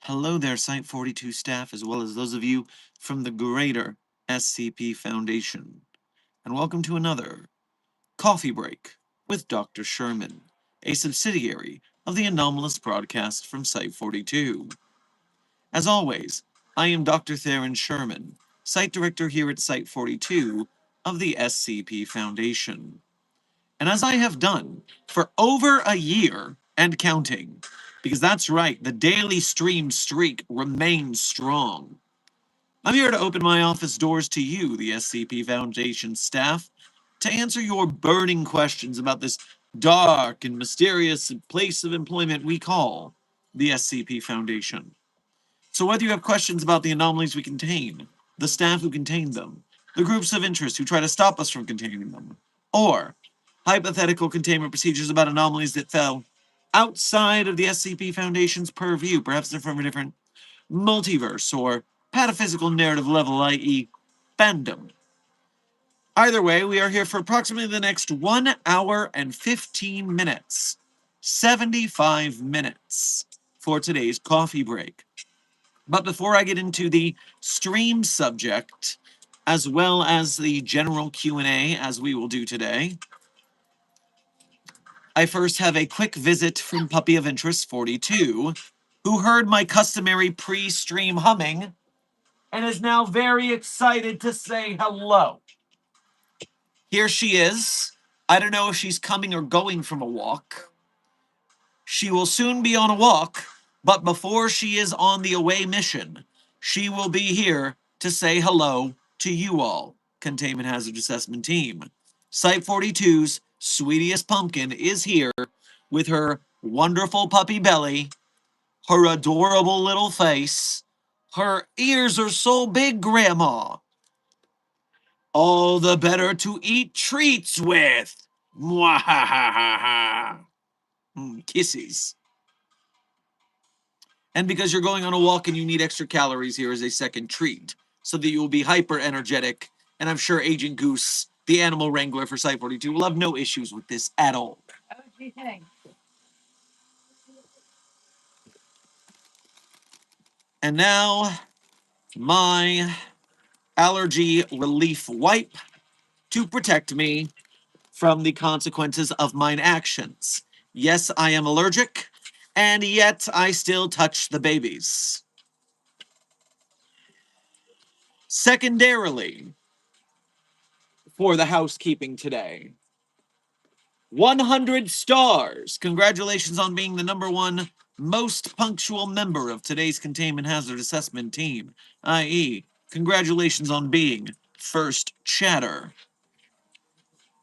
Hello there, Site 42 staff, as well as those of you from the greater SCP Foundation. And welcome to another Coffee Break with Dr. Sherman, a subsidiary of the anomalous broadcast from Site 42. As always, I am Dr. Theron Sherman, Site Director here at Site 42 of the SCP Foundation. And as I have done for over a year and counting, because that's right, the daily stream streak remains strong, I'm here to open my office doors to you, the SCP Foundation staff, to answer your burning questions about this dark and mysterious place of employment we call the SCP Foundation. So whether you have questions about the anomalies we contain, the staff who contain them, the groups of interest who try to stop us from containing them, or hypothetical containment procedures about anomalies that fell outside of the SCP Foundation's purview, perhaps they're from a different multiverse or pataphysical narrative level, i.e. fandom. Either way, we are here for approximately the next 1 hour and 15 minutes. 75 minutes for today's coffee break. But before I get into the stream subject, as well as the general Q&A, as we will do today, I first have a quick visit from Puppy of Interest 42, who heard my customary pre-stream humming and is now very excited to say hello. Here she is. I don't know if she's coming or going from a walk. She will soon be on a walk, but before she is on the away mission, she will be here to say hello to you all, Containment Hazard Assessment Team. Site 42's sweetest pumpkin is here with her wonderful puppy belly, her adorable little face. Her ears are so big, Grandma. All the better to eat treats with. Mwahahaha. Kisses. And because you're going on a walk and you need extra calories, here is a second treat, so that you will be hyper energetic. And I'm sure Agent Goose, the animal wrangler for Site 42, will have no issues with this at all. Okay. And now, my allergy relief wipe to protect me from the consequences of mine actions. Yes, I am allergic, and yet I still touch the babies. Secondarily, for the housekeeping today, 100 stars. Congratulations on being the #1 most punctual member of today's Containment Hazard Assessment Team, i.e., congratulations on being first chatter.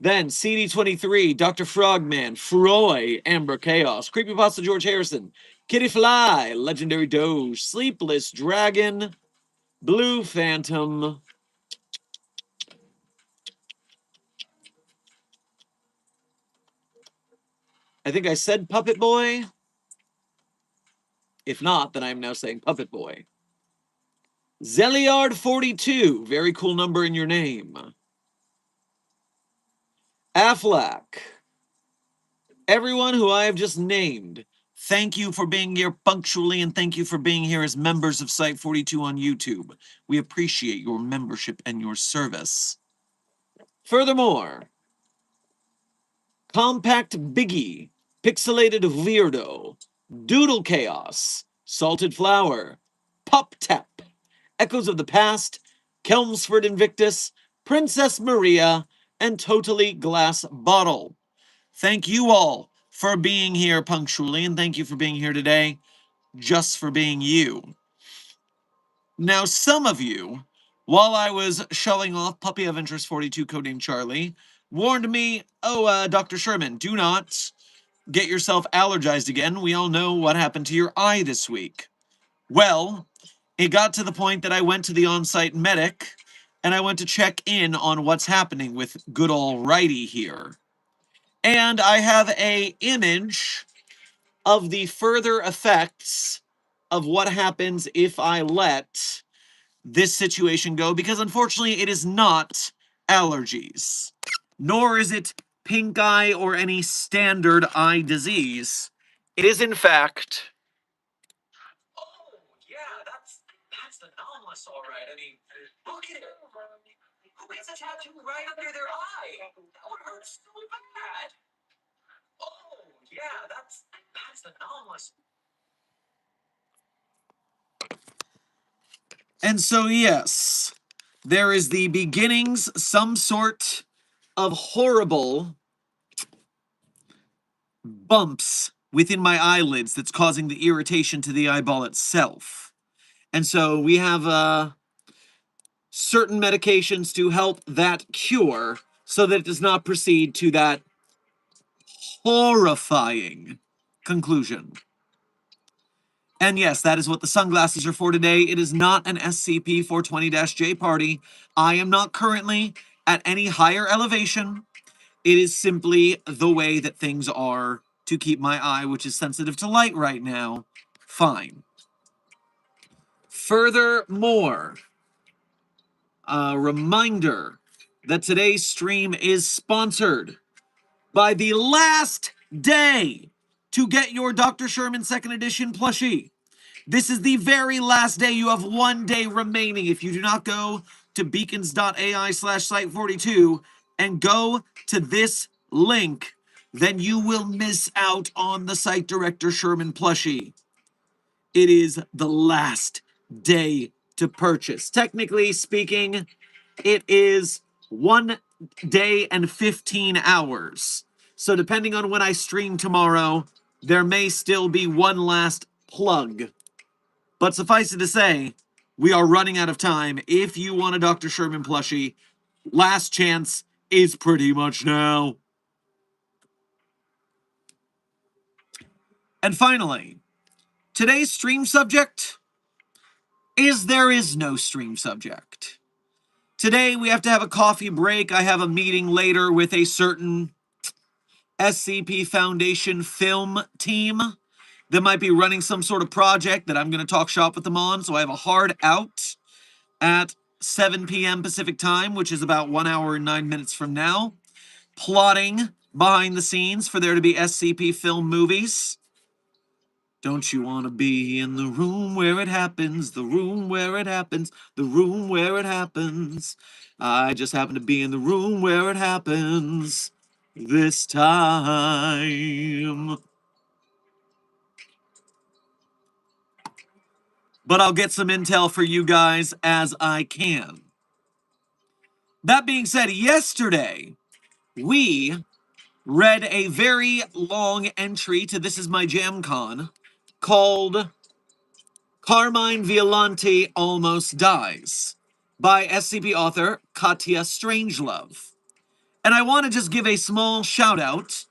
Then CD23, Dr. Frogman, Froy, Amber Chaos, Creepypasta George Harrison, Kitty Fly, Legendary Doge, Sleepless Dragon, Blue Phantom, I think I said Puppet Boy. If not, then I'm now saying Puppet Boy. Zeliard42, very cool number in your name. Aflac. Everyone who I have just named, Thank you for being here punctually, and thank you for being here as members of Site 42 on YouTube. We appreciate your membership and your service. Furthermore, Compact Biggie, Pixelated Weirdo, Doodle Chaos, Salted Flower, Pop Tap, Echoes of the Past, Kelmsford Invictus, Princess Maria, and Totally Glass Bottle. Thank you all for being here punctually, and thank you for being here today, just for being you. Now, some of you, while I was showing off Puppy of Interest 42 codename Charlie, warned me, Dr. Sherman, do not get yourself allergized again. We all know what happened to your eye this week. Well, it got to the point that I went to the on-site medic, and I went to check in on what's happening with good old righty here. And I have a image of the further effects of what happens if I let this situation go, because unfortunately it is not allergies, nor is it pink eye or any standard eye disease. It is in fact... Oh, yeah, that's anomalous, all right. I mean, look at it. Who gets a tattoo right under their eye? That would hurt so bad. Oh, yeah, that's anomalous. And so, yes, there is the beginnings, some sort of horrible bumps within my eyelids that's causing the irritation to the eyeball itself. And so we have certain medications to help that cure so that it does not proceed to that horrifying conclusion. And yes, that is what the sunglasses are for today. It is not an SCP-420-J party. I am not currently at any higher elevation. It is simply the way that things are to keep my eye, which is sensitive to light right now, fine. Furthermore, a reminder that today's stream is sponsored by the last day to get your Dr. Sherman 2nd Edition plushie. This is the very last day. You have 1 day remaining. If you do not go to beacons.ai/site42 and go to this link, then you will miss out on the Site Director Sherman plushie. It is the last day to purchase. Technically speaking, it is 1 day and 15 hours. So depending on when I stream tomorrow, there may still be one last plug. But suffice it to say, we are running out of time. If you want a Dr. Sherman plushie, last chance is pretty much now. And finally, today's stream subject is there is no stream subject. Today we have to have a coffee break. I have a meeting later with a certain SCP Foundation film team that might be running some sort of project that I'm going to talk shop with them on. So I have a hard out at 7 p.m. Pacific time, which is about 1 hour and 9 minutes from now, plotting behind the scenes for there to be SCP film movies. Don't you want to be in the room where it happens, the room where it happens, the room where it happens? I just happen to be in the room where it happens this time. But I'll get some intel for you guys as I can. That being said, yesterday, we read a very long entry to This Is My Jam Con called Carmine Violante Almost Dies by SCP author Katya Strangelove. And I want to just give a small shout out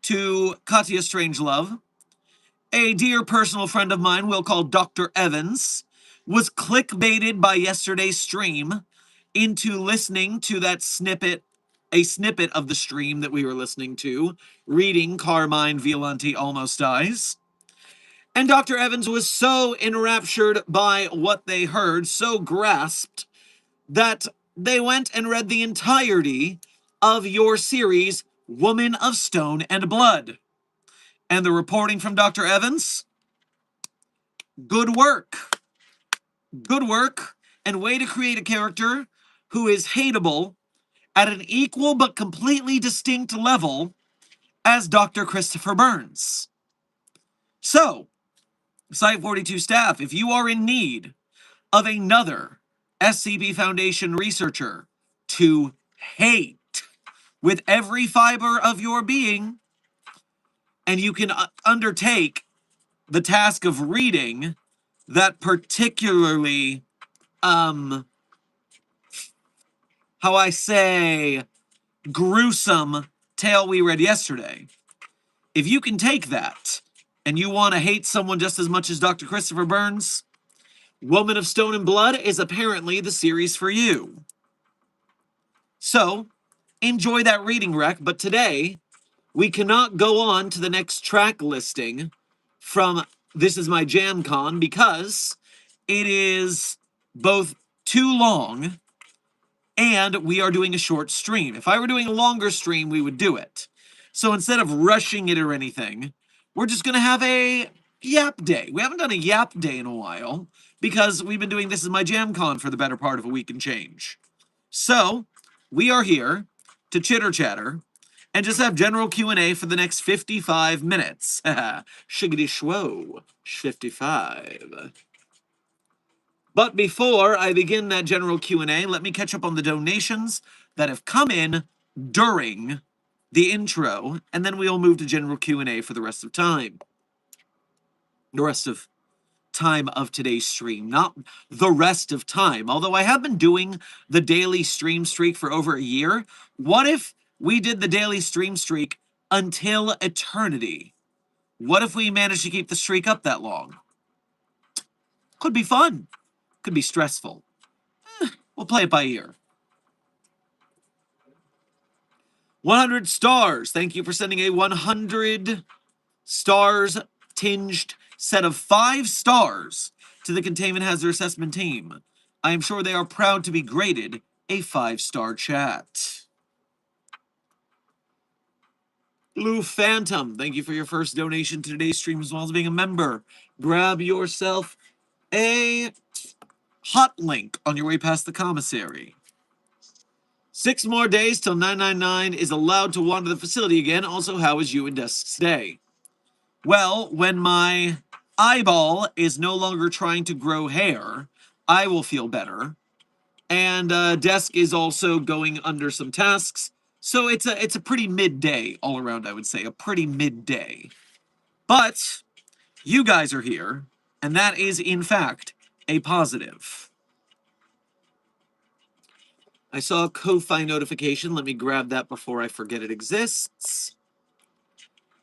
to Katya Strangelove. A dear personal friend of mine we'll call Dr. Evans was clickbaited by yesterday's stream into listening to that snippet, a snippet of the stream that we were listening to, reading Carmine Violante Almost Dies. And Dr. Evans was so enraptured by what they heard, so grasped, that they went and read the entirety of your series, Woman of Stone and Blood. And the reporting from Dr. Evans? Good work. Good work, and way to create a character who is hateable at an equal but completely distinct level as Dr. Christopher Burns. So, Site 42 staff, if you are in need of another SCP Foundation researcher to hate with every fiber of your being, and you can undertake the task of reading that particularly, how I say, gruesome tale we read yesterday. If you can take that, and you want to hate someone just as much as Dr. Christopher Burns, Woman of Stone and Blood is apparently the series for you. So, enjoy that reading rec, but today, we cannot go on to the next track listing from This Is My Jam Con because it is both too long and we are doing a short stream. If I were doing a longer stream, we would do it. So instead of rushing it or anything, we're just going to have a yap day. We haven't done a yap day in a while because we've been doing This Is My Jam Con for the better part of a week and change. So, we are here to chitter chatter and just have general Q&A for the next 55 minutes. Shiggity shwo, 55. But before I begin that general Q&A, let me catch up on the donations that have come in during the intro, and then we'll move to general Q&A for the rest of time. The rest of time of today's stream, not the rest of time. Although I have been doing the daily stream streak for over a year, what if we did the daily stream streak until eternity? What if we managed to keep the streak up that long? Could be fun. Could be stressful. We'll play it by ear. 100 stars. Thank you for sending a 100 stars tinged set of 5 stars to the Containment Hazard Assessment Team. I am sure they are proud to be graded a 5-star chat. Blue Phantom, thank you for your first donation to today's stream as well as being a member. Grab yourself a hot link on your way past the commissary. 6 more days till 999 is allowed to wander the facility again. Also, how is you and Desk's day? Well, when my eyeball is no longer trying to grow hair, I will feel better. And Desk is also going under some tasks. So it's a pretty midday all around, I would say. A pretty midday. But you guys are here, and that is, in fact, a positive. I saw a Ko-Fi notification. Let me grab that before I forget it exists.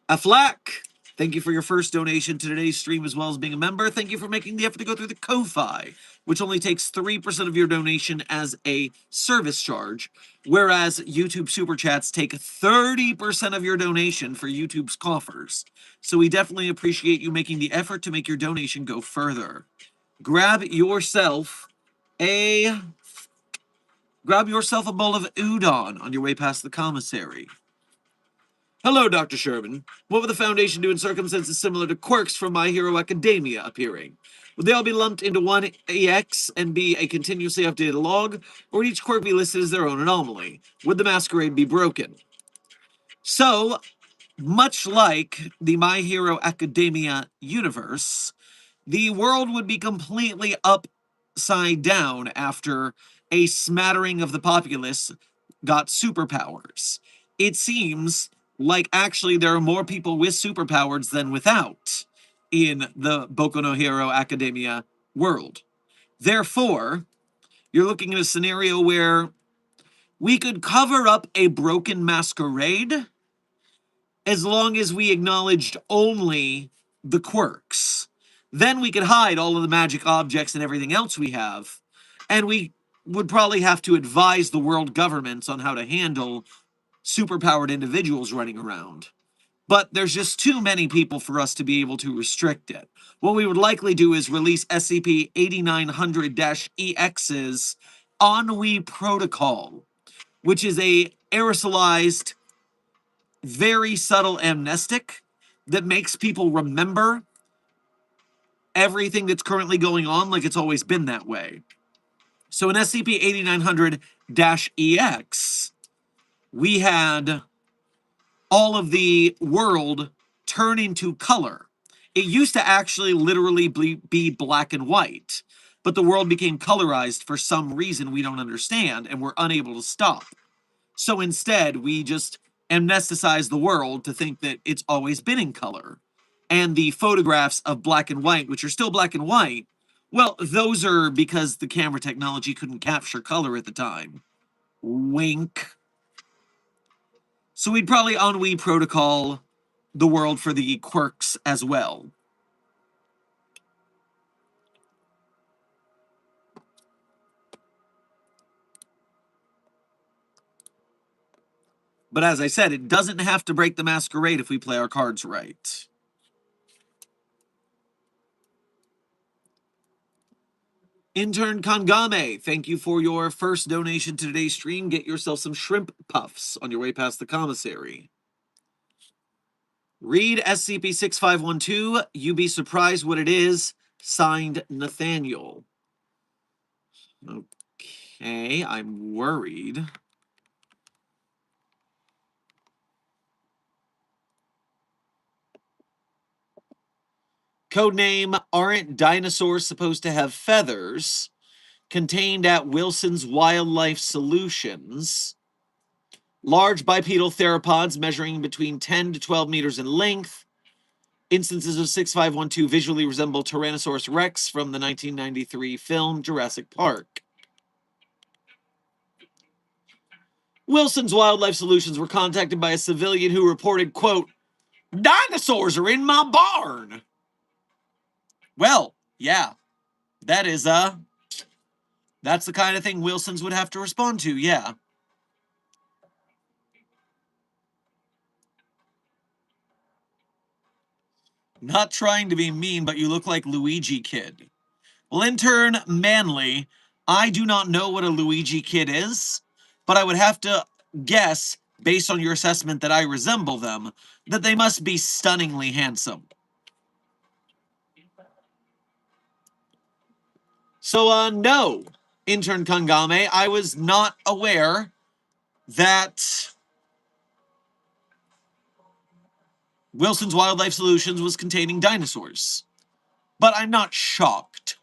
Aflac, thank you for your first donation to today's stream as well as being a member. Thank you for making the effort to go through the Ko-Fi, which only takes 3% of your donation as a service charge, whereas YouTube Super Chats take 30% of your donation for YouTube's coffers. So we definitely appreciate you making the effort to make your donation go further. Grab yourself a bowl of udon on your way past the commissary. Hello, Dr. Sherman. What would the Foundation do in circumstances similar to quirks from My Hero Academia appearing? Would they all be lumped into one EX and be a continuously updated log, or would each quirk be listed as their own anomaly? Would the masquerade be broken? So, much like the My Hero Academia universe, the world would be completely upside down after a smattering of the populace got superpowers. It seems like actually there are more people with superpowers than without in the Boku no Hero Academia world. Therefore, you're looking at a scenario where we could cover up a broken masquerade as long as we acknowledged only the quirks. Then we could hide all of the magic objects and everything else we have, and we would probably have to advise the world governments on how to handle superpowered individuals running around. But there's just too many people for us to be able to restrict it. What we would likely do is release SCP-8900-EX's Ennui Protocol, which is a aerosolized, very subtle amnestic that makes people remember everything that's currently going on like it's always been that way. So in SCP-8900-EX, we had all of the world turn into color. It used to actually literally be black and white, but the world became colorized for some reason we don't understand, and we're unable to stop. So instead, we just amnesticize the world to think that it's always been in color. And the photographs of black and white, which are still black and white, well, those are because the camera technology couldn't capture color at the time. Wink. So we'd probably ennui protocol the world for the quirks as well. But as I said, it doesn't have to break the masquerade if we play our cards right. Intern Kangame, thank you for your first donation to today's stream. Get yourself some shrimp puffs on your way past the commissary. Read SCP-6512. You be surprised what it is. Signed, Nathaniel. Okay, I'm worried. Codename, aren't dinosaurs supposed to have feathers? Contained at Wilson's Wildlife Solutions. Large bipedal theropods measuring between 10 to 12 meters in length. Instances of 6512 visually resemble Tyrannosaurus rex from the 1993 film Jurassic Park. Wilson's Wildlife Solutions were contacted by a civilian who reported, quote, "Dinosaurs are in my barn." Well, yeah, that is, that's the kind of thing Wilson's would have to respond to, yeah. Not trying to be mean, but you look like Luigi Kid. Well, intern Manley, I do not know what a Luigi Kid is, but I would have to guess, based on your assessment that I resemble them, that they must be stunningly handsome. So, no, intern Kangame, I was not aware that Wilson's Wildlife Solutions was containing dinosaurs. But I'm not shocked.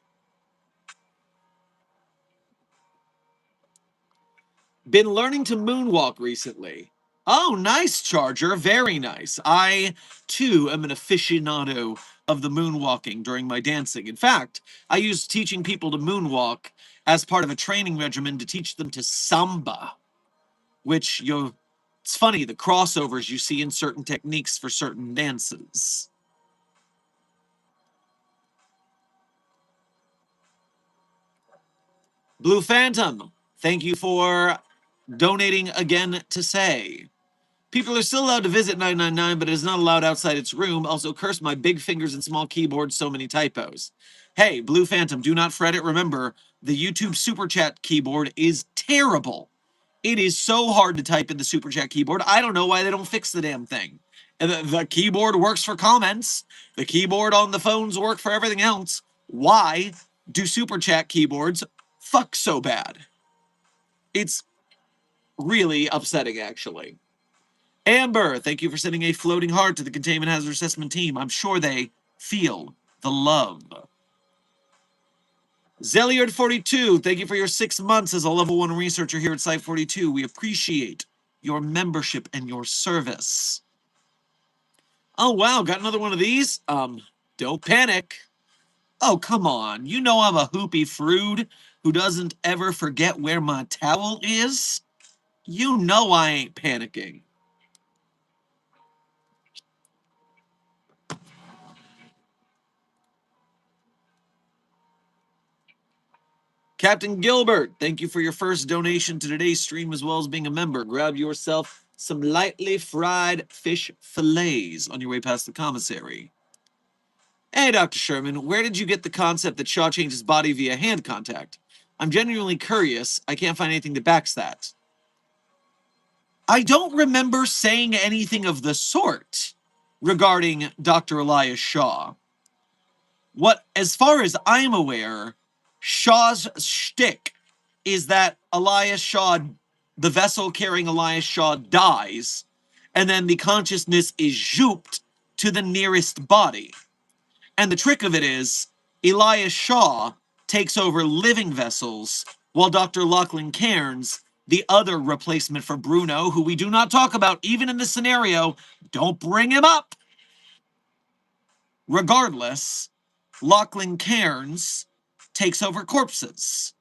Been learning to moonwalk recently. Oh, nice, Charger. Very nice. I, too, am an aficionado of the moonwalking during my dancing. In fact, I use teaching people to moonwalk as part of a training regimen to teach them to samba, which, it's funny, the crossovers you see in certain techniques for certain dances. Blue Phantom, thank you for donating again to say. People are still allowed to visit 999, but it is not allowed outside its room. Also, curse my big fingers and small keyboard, so many typos. Hey, Blue Phantom, do not fret it. Remember, the YouTube Super Chat keyboard is terrible. It is so hard to type in the Super Chat keyboard. I don't know why they don't fix the damn thing. And the keyboard works for comments. The keyboard on the phones work for everything else. Why do Super Chat keyboards fuck so bad? It's really upsetting, actually. Amber, thank you for sending a floating heart to the Containment Hazard Assessment team. I'm sure they feel the love. Zelliard42, thank you for your 6 months as a level 1 researcher here at Site 42. We appreciate your membership and your service. Oh, wow, got another one of these? Don't panic. Oh, come on. You know I'm a hoopy frood who doesn't ever forget where my towel is? You know I ain't panicking. Captain Gilbert, thank you for your first donation to today's stream as well as being a member. Grab yourself some lightly fried fish fillets on your way past the commissary. Hey, Dr. Sherman, where did you get the concept that Shaw changed his body via hand contact? I'm genuinely curious. I can't find anything that backs that. I don't remember saying anything of the sort. regarding Dr. Elias Shaw. As far as I'm aware, Shaw's shtick is that Elias Shaw, the vessel carrying Elias Shaw, dies, and then the consciousness is zooped to the nearest body. And the trick of it is, Elias Shaw takes over living vessels, while Dr. Lachlan Cairns, the other replacement for Bruno, who we do not talk about even in this scenario, don't bring him up. Regardless, Lachlan Cairns takes over corpses.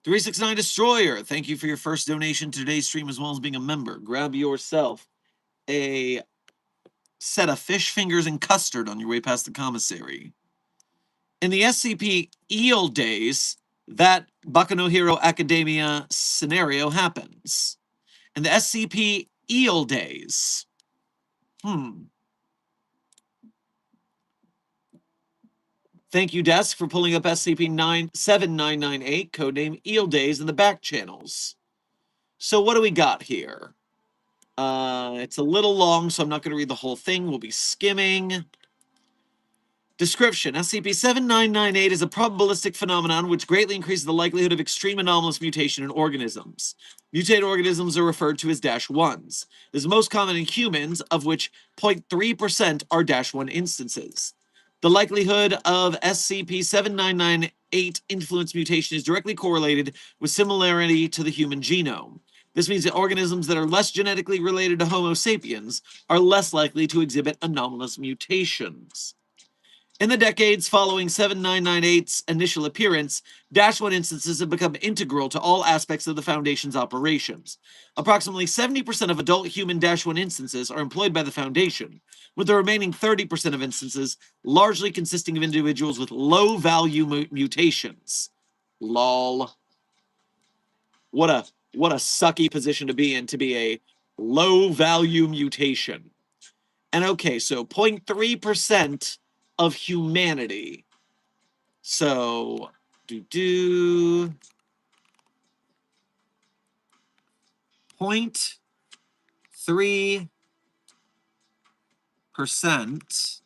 $369 Destroyer, thank you for your first donation to today's stream as well as being a member. Grab yourself a set of fish fingers and custard on your way past the commissary. In the SCP Eel days, that Boku no Hero Academia scenario happens. In the SCP Eel days, Thank you, Desk, for pulling up SCP-7998, codename Eel Days, in the back channels. So what do we got here? It's a little long, so I'm not going to read the whole thing. We'll be skimming. Description: SCP-7998 is a probabilistic phenomenon which greatly increases the likelihood of extreme anomalous mutation in organisms. Mutated organisms are referred to as -1s. This is most common in humans, of which 0.3% are -1 instances. The likelihood of SCP-7998 influence mutation is directly correlated with similarity to the human genome. This means that organisms that are less genetically related to Homo sapiens are less likely to exhibit anomalous mutations. In the decades following 7998's initial appearance, -1 instances have become integral to all aspects of the Foundation's operations. Approximately 70% of adult human -1 instances are employed by the Foundation, with the remaining 30% of instances largely consisting of individuals with low-value mutations. Lol. What a sucky position to be in, to be a low-value mutation. And okay, so 0.3% of humanity. So, 0.3%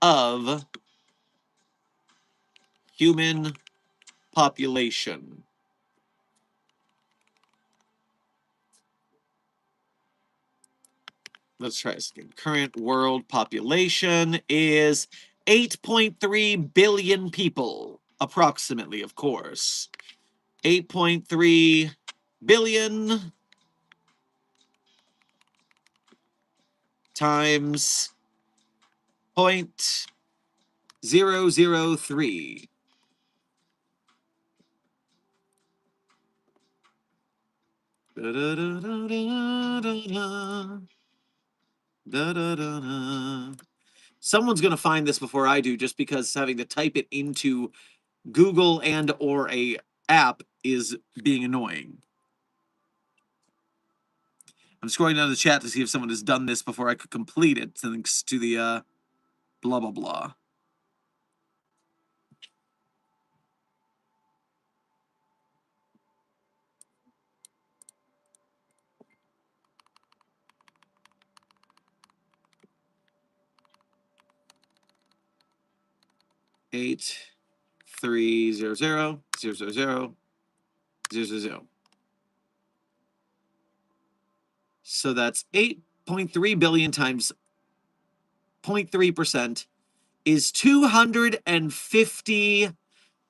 of human population. Let's try this again. Current world population is 8.3 billion people, approximately, of course. 8.3 billion times 0.003. Da, da, da, da, da, da. Da, da, da, da. Someone's going to find this before I do, just because having to type it into Google and or a app is being annoying. I'm scrolling down the chat to see if someone has done this before I could complete it, thanks to the blah blah blah. Eight 300 000 000. So that's 8.3 billion times 0.3% is 250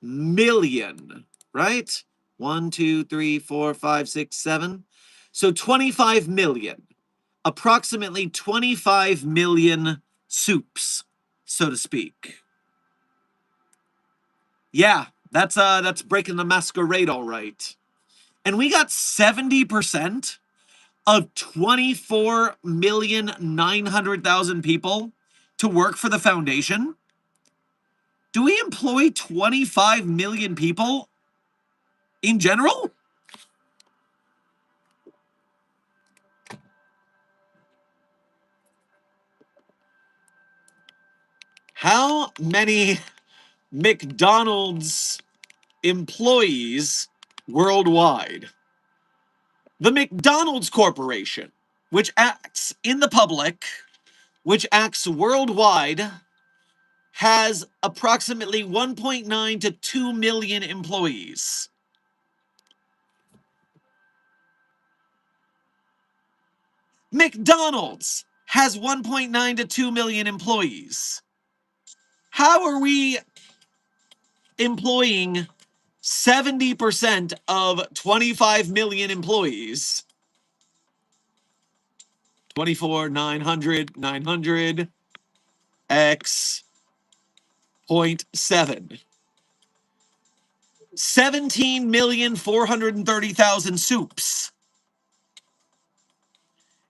million, right? 1, 2, 3, 4, 5, 6, 7. So 25 million. Approximately 25 million soups, so to speak. Yeah, that's breaking the masquerade all right. And we got 70% of 24,900,000 people to work for the Foundation. Do we employ 25 million people in general? How many McDonald's employees worldwide. The McDonald's Corporation, which acts in the public, which acts worldwide, has approximately 1.9 to 2 million employees. McDonald's has 1.9 to 2 million employees. How are we employing 70% of 25 million employees? 24, 900 x 0.7. 17,430,000 soups.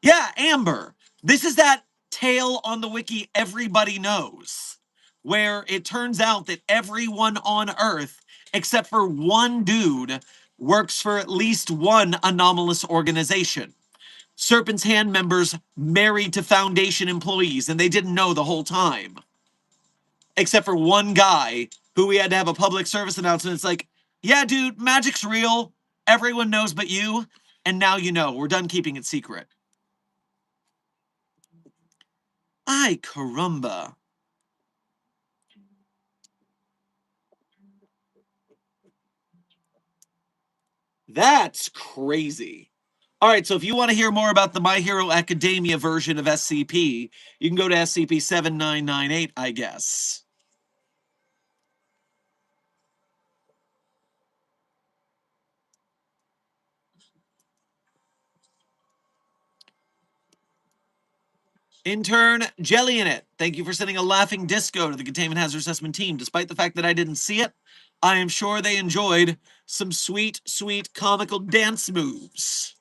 Yeah, Amber. This is that tale on the wiki everybody knows, where it turns out that everyone on Earth, except for one dude, works for at least one anomalous organization. Serpent's Hand members married to Foundation employees, and they didn't know the whole time. Except for one guy who we had to have a public service announcement. It's like, yeah, dude, magic's real. Everyone knows but you. And now you know. We're done keeping it secret. Ay, caramba. That's crazy. All right, so if you want to hear more about the My Hero Academia version of SCP, you can go to SCP-7998, I guess. Intern Jelly in It, thank you for sending a laughing disco to the Containment Hazard Assessment team. Despite the fact that I didn't see it, I am sure they enjoyed some sweet, sweet comical dance moves.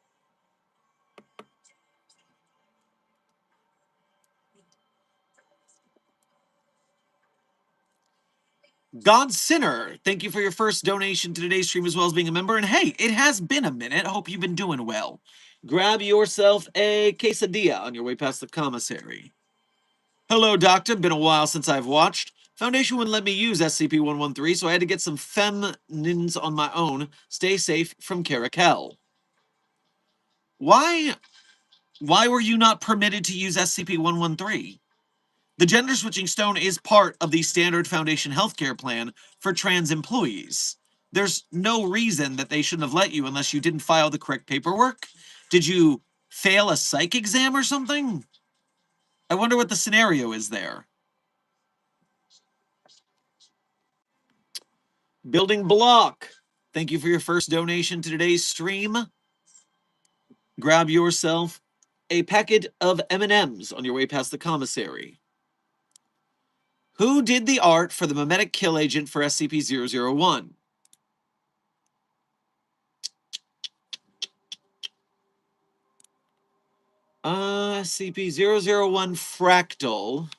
God Sinner, thank you for your first donation to today's stream as well as being a member. And hey, it has been a minute. Hope you've been doing well. Grab yourself a quesadilla on your way past the commissary. Hello, Doctor. Been a while since I've watched. Foundation wouldn't let me use SCP-113, so I had to get some feminines on my own. Stay safe from Caracal. Why were you not permitted to use SCP-113? The gender switching stone is part of the standard Foundation healthcare plan for trans employees. There's no reason that they shouldn't have let you unless you didn't file the correct paperwork. Did you fail a psych exam or something? I wonder what the scenario is there. Building Block, thank you for your first donation to today's stream. Grab yourself a packet of M&Ms on your way past the commissary. Who did the art for the mimetic kill agent for SCP-001? SCP-001 Fractal.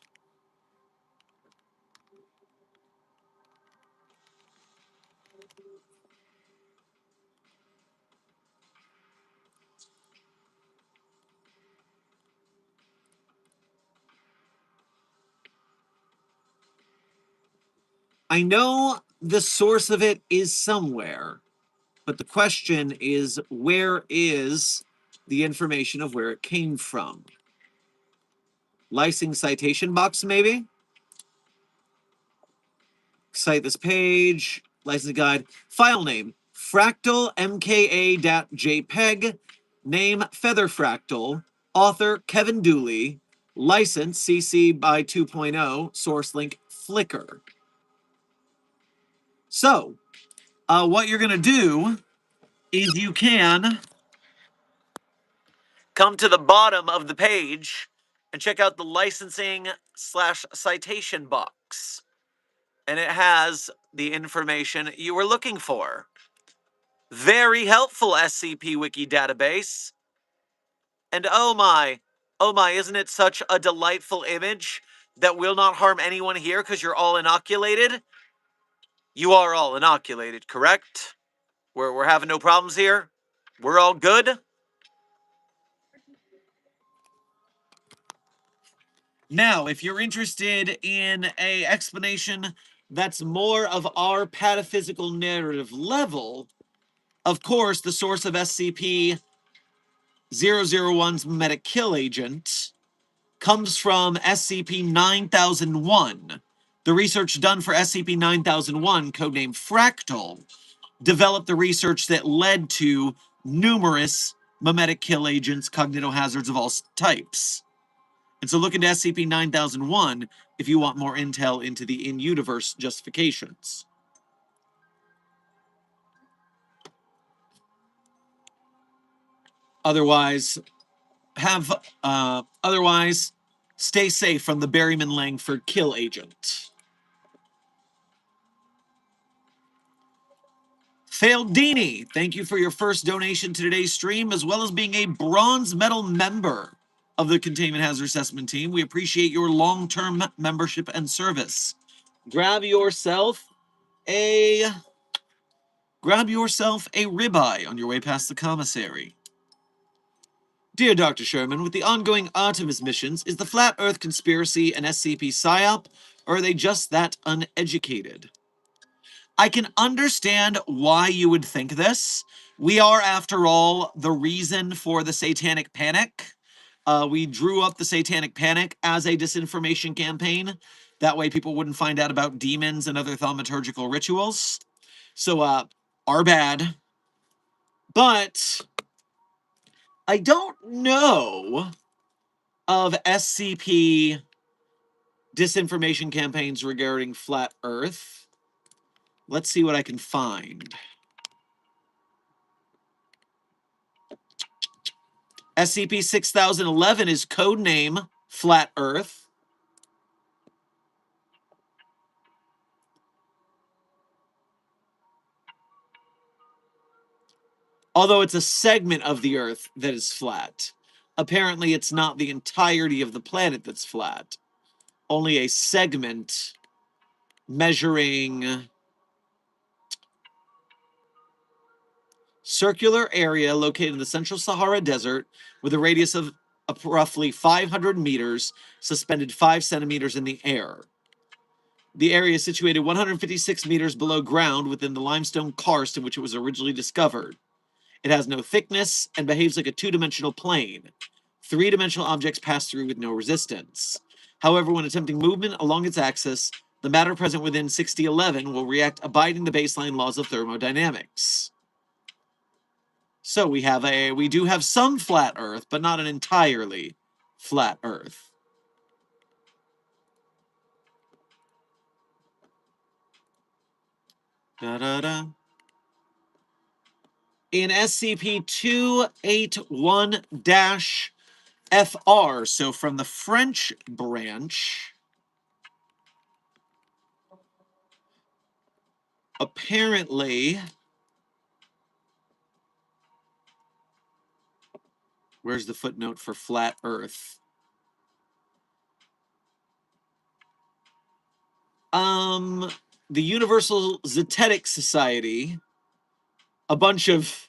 I know the source of it is somewhere, but the question is, where is the information of where it came from? Licensing citation box, maybe? Cite this page. License guide. File name, fractal mka.jpg. Name, Feather Fractal. Author, Kevin Dooley. License, CC by 2.0. Source link, Flickr. So, what you're going to do is you can come to the bottom of the page and check out the licensing/citation box. And it has the information you were looking for. Very helpful SCP Wiki database. And oh my, isn't it such a delightful image that will not harm anyone here because you're all inoculated? You are all inoculated, correct? We're having no problems here? We're all good? Now, if you're interested in a explanation that's more of our pataphysical narrative level. Of course, the source of SCP-001's mimetic kill agent comes from SCP-9001. The research done for SCP-9001, codenamed Fractal, developed the research that led to numerous mimetic kill agents, cognitohazards of all types. And so look into SCP-9001 if you want more intel into the in-universe justifications. Otherwise, stay safe from the Berryman Langford kill agent. Faldini, thank you for your first donation to today's stream, as well as being a bronze medal member of the Containment Hazard Assessment Team. We appreciate your long-term membership and service. Grab yourself a ribeye on your way past the commissary. Dear Dr. Sherman, with the ongoing Artemis missions, is the Flat Earth conspiracy an SCP psyop, or are they just that uneducated? I can understand why you would think this. We are, after all, the reason for the Satanic Panic. We drew up the Satanic Panic as a disinformation campaign. That way people wouldn't find out about demons and other thaumaturgical rituals. So, our bad. But I don't know of SCP disinformation campaigns regarding Flat Earth. Let's see what I can find. SCP-6011 is codename Flat Earth. Although it's a segment of the Earth that is flat. Apparently, it's not the entirety of the planet that's flat. Only a segment measuring circular area located in the Central Sahara Desert with a radius of roughly 500 meters, suspended 5 centimeters in the air. The area is situated 156 meters below ground within the limestone karst in which it was originally discovered. It has no thickness and behaves like a two-dimensional plane. Three-dimensional objects pass through with no resistance. However, when attempting movement along its axis, the matter present within 6011 will react abiding the baseline laws of thermodynamics. So we do have some flat Earth, but not an entirely flat Earth. Da-da-da. In SCP-281-FR, so from the French branch, apparently, where's the footnote for Flat Earth? The Universal Zetetic Society, a bunch of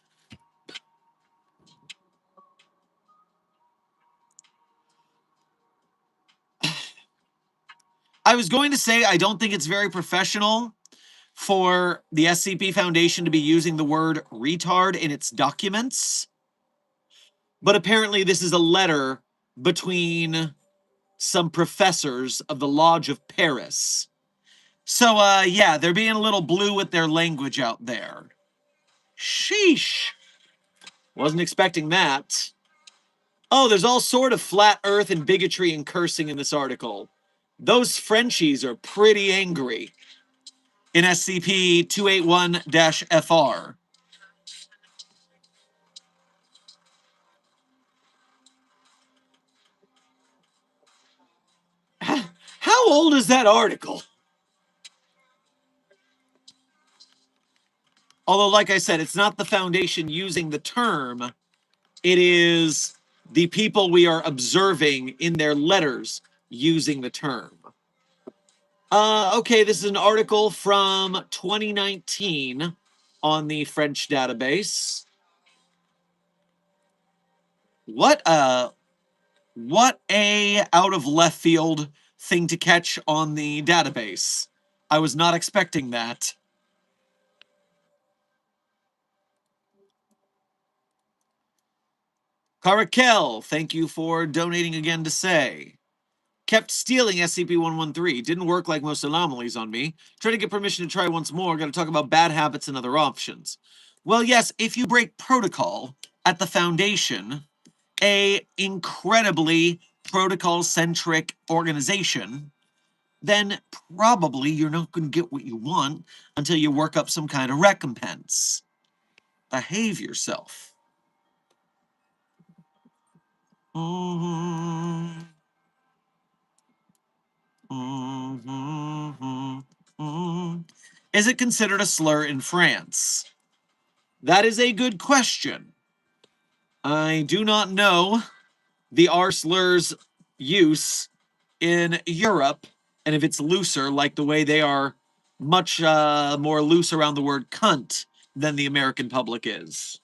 I was going to say I don't think it's very professional for the SCP Foundation to be using the word retard in its documents. But apparently this is a letter between some professors of the Lodge of Paris. So, yeah, they're being a little blue with their language out there. Sheesh. Wasn't expecting that. Oh, there's all sort of flat earth and bigotry and cursing in this article. Those Frenchies are pretty angry. In SCP-281-FR. How old is that article? Although, like I said, it's not the Foundation using the term. It is the people we are observing in their letters using the term. Okay, this is an article from 2019 on the French database. What a out of left field thing to catch on the database. I was not expecting that. Carakel, thank you for donating again to say. Kept stealing SCP-113. Didn't work like most anomalies on me. Tried to get permission to try once more. Got to talk about bad habits and other options. Well, yes, if you break protocol at the Foundation, a incredibly protocol-centric organization, then probably you're not going to get what you want until you work up some kind of recompense. Behave yourself. Mm-hmm. Mm-hmm. Mm-hmm. Is it considered a slur in France? That is a good question. I do not know the R slur's use in Europe, and if it's looser, like the way they are much more loose around the word cunt than the American public is.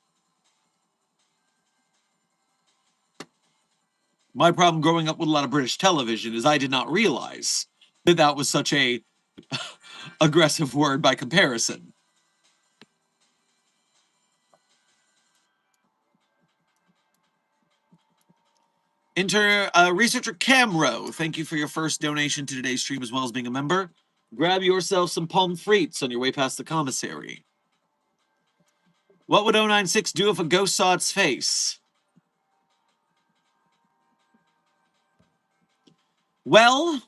My problem growing up with a lot of British television is I did not realize that that was such a aggressive word by comparison. Enter researcher Camro. Thank you for your first donation to today's stream as well as being a member. Grab yourself some pommes frites on your way past the commissary. What would 096 do if a ghost saw its face? Well,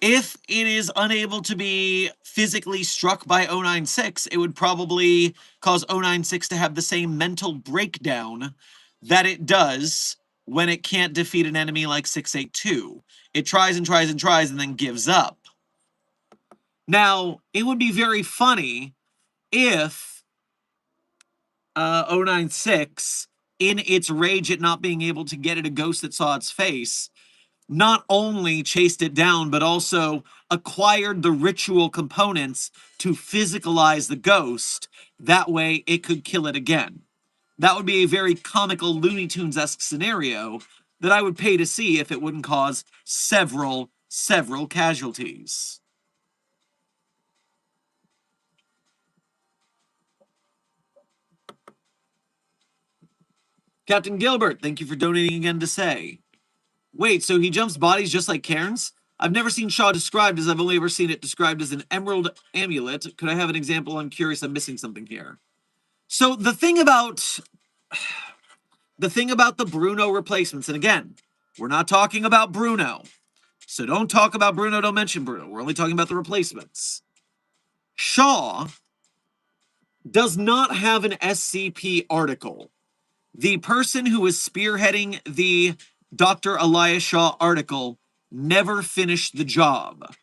if it is unable to be physically struck by 096, it would probably cause 096 to have the same mental breakdown that it does when it can't defeat an enemy like 682. It tries and tries and tries and then gives up. Now, it would be very funny if 096, in its rage at not being able to get at a ghost that saw its face, not only chased it down, but also acquired the ritual components to physicalize the ghost. That way, it could kill it again. That would be a very comical Looney Tunes-esque scenario that I would pay to see if it wouldn't cause several casualties. Captain Gilbert, thank you for donating again to say. Wait, so he jumps bodies just like Cairns? I've never seen Shaw described, as I've only ever seen it described as an emerald amulet. Could I have an example? I'm curious, I'm missing something here. So the thing about the Bruno replacements, and again, we're not talking about Bruno. So don't talk about Bruno, don't mention Bruno. We're only talking about the replacements. Shaw does not have an SCP article. The person who was spearheading the Dr. Elias Shaw article never finished the job,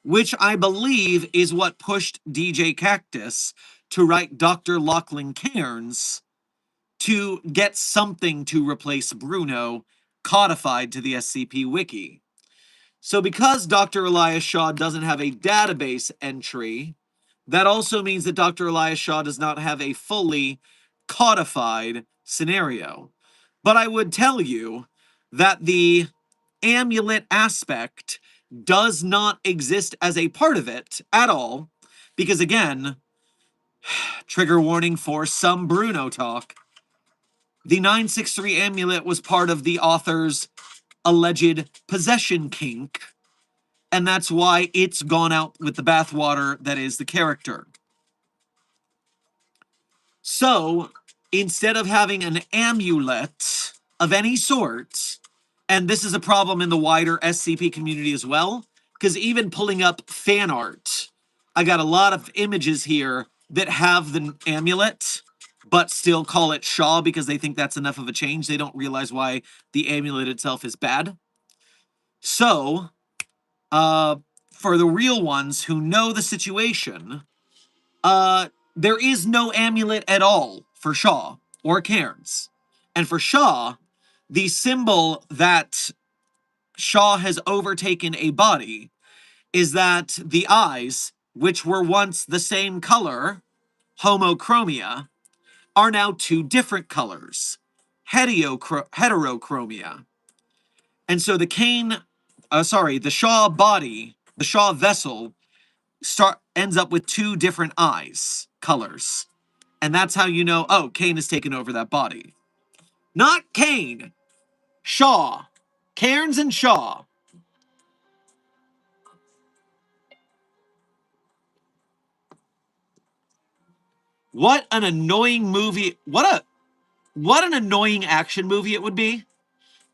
which I believe is what pushed DJ Cactus to write Dr. Lachlan Cairns to get something to replace Bruno codified to the SCP Wiki. So because Dr. Elias Shaw doesn't have a database entry, that also means that Dr. Elias Shaw does not have a fully codified scenario. But I would tell you that the amulet aspect does not exist as a part of it at all, because again, trigger warning for some Bruno talk, the 963 amulet was part of the author's alleged possession kink, and that's why it's gone out with the bathwater that is the character. So, instead of having an amulet of any sort, and this is a problem in the wider SCP community as well, because even pulling up fan art, I got a lot of images here that have the amulet, but still call it Shaw because they think that's enough of a change. They don't realize why the amulet itself is bad. So, for the real ones who know the situation, there is no amulet at all for Shaw or Cairns. And for Shaw, the symbol that Shaw has overtaken a body is that the eyes, which were once the same color, homochromia, are now two different colors, heterochromia. And so the the Shaw body, the Shaw vessel, ends up with two different eyes colors. And that's how you know, oh, Cain has taken over that body. Not Cain, Shaw. Cairns and Shaw. What an annoying movie. What an annoying action movie it would be.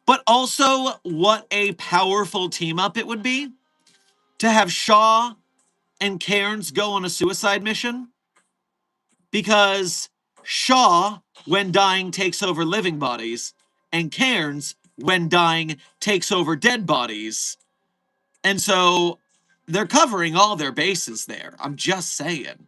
But also what a powerful team up it would be to have Shaw and Cairns go on a suicide mission, because Shaw, when dying, takes over living bodies, and Cairns, when dying, takes over dead bodies. And so they're covering all their bases there. I'm just saying.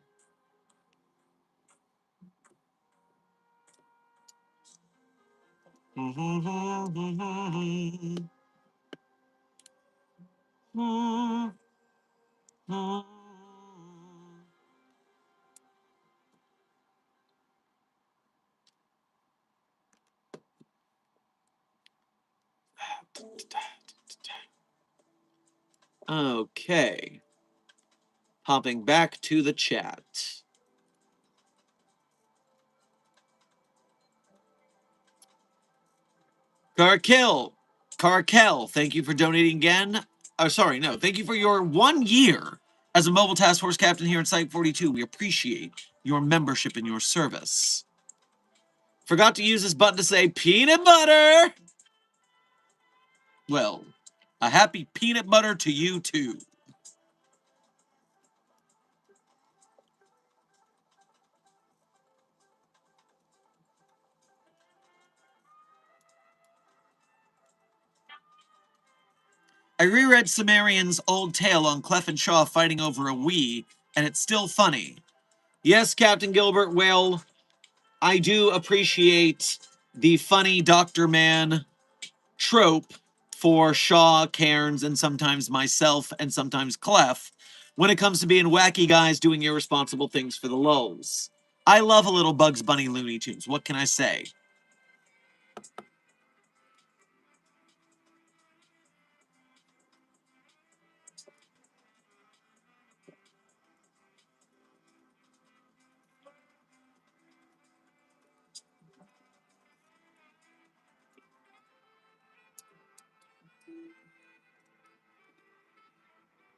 Okay. Hopping back to the chat. Carkel, thank you for donating again. Oh, sorry, no. Thank you for your 1 year as a mobile task force captain here at Site 42. We appreciate your membership and your service. Forgot to use this button to say peanut butter. Well, a happy peanut butter to you too. I reread Cimmerian's old tale on Clef and Shaw fighting over a Wii, and it's still funny. Yes, Captain Gilbert, well, I do appreciate the funny Dr. Man trope for Shaw, Cairns, and sometimes myself, and sometimes Clef, when it comes to being wacky guys doing irresponsible things for the lulz. I love a little Bugs Bunny Looney Tunes. What can I say?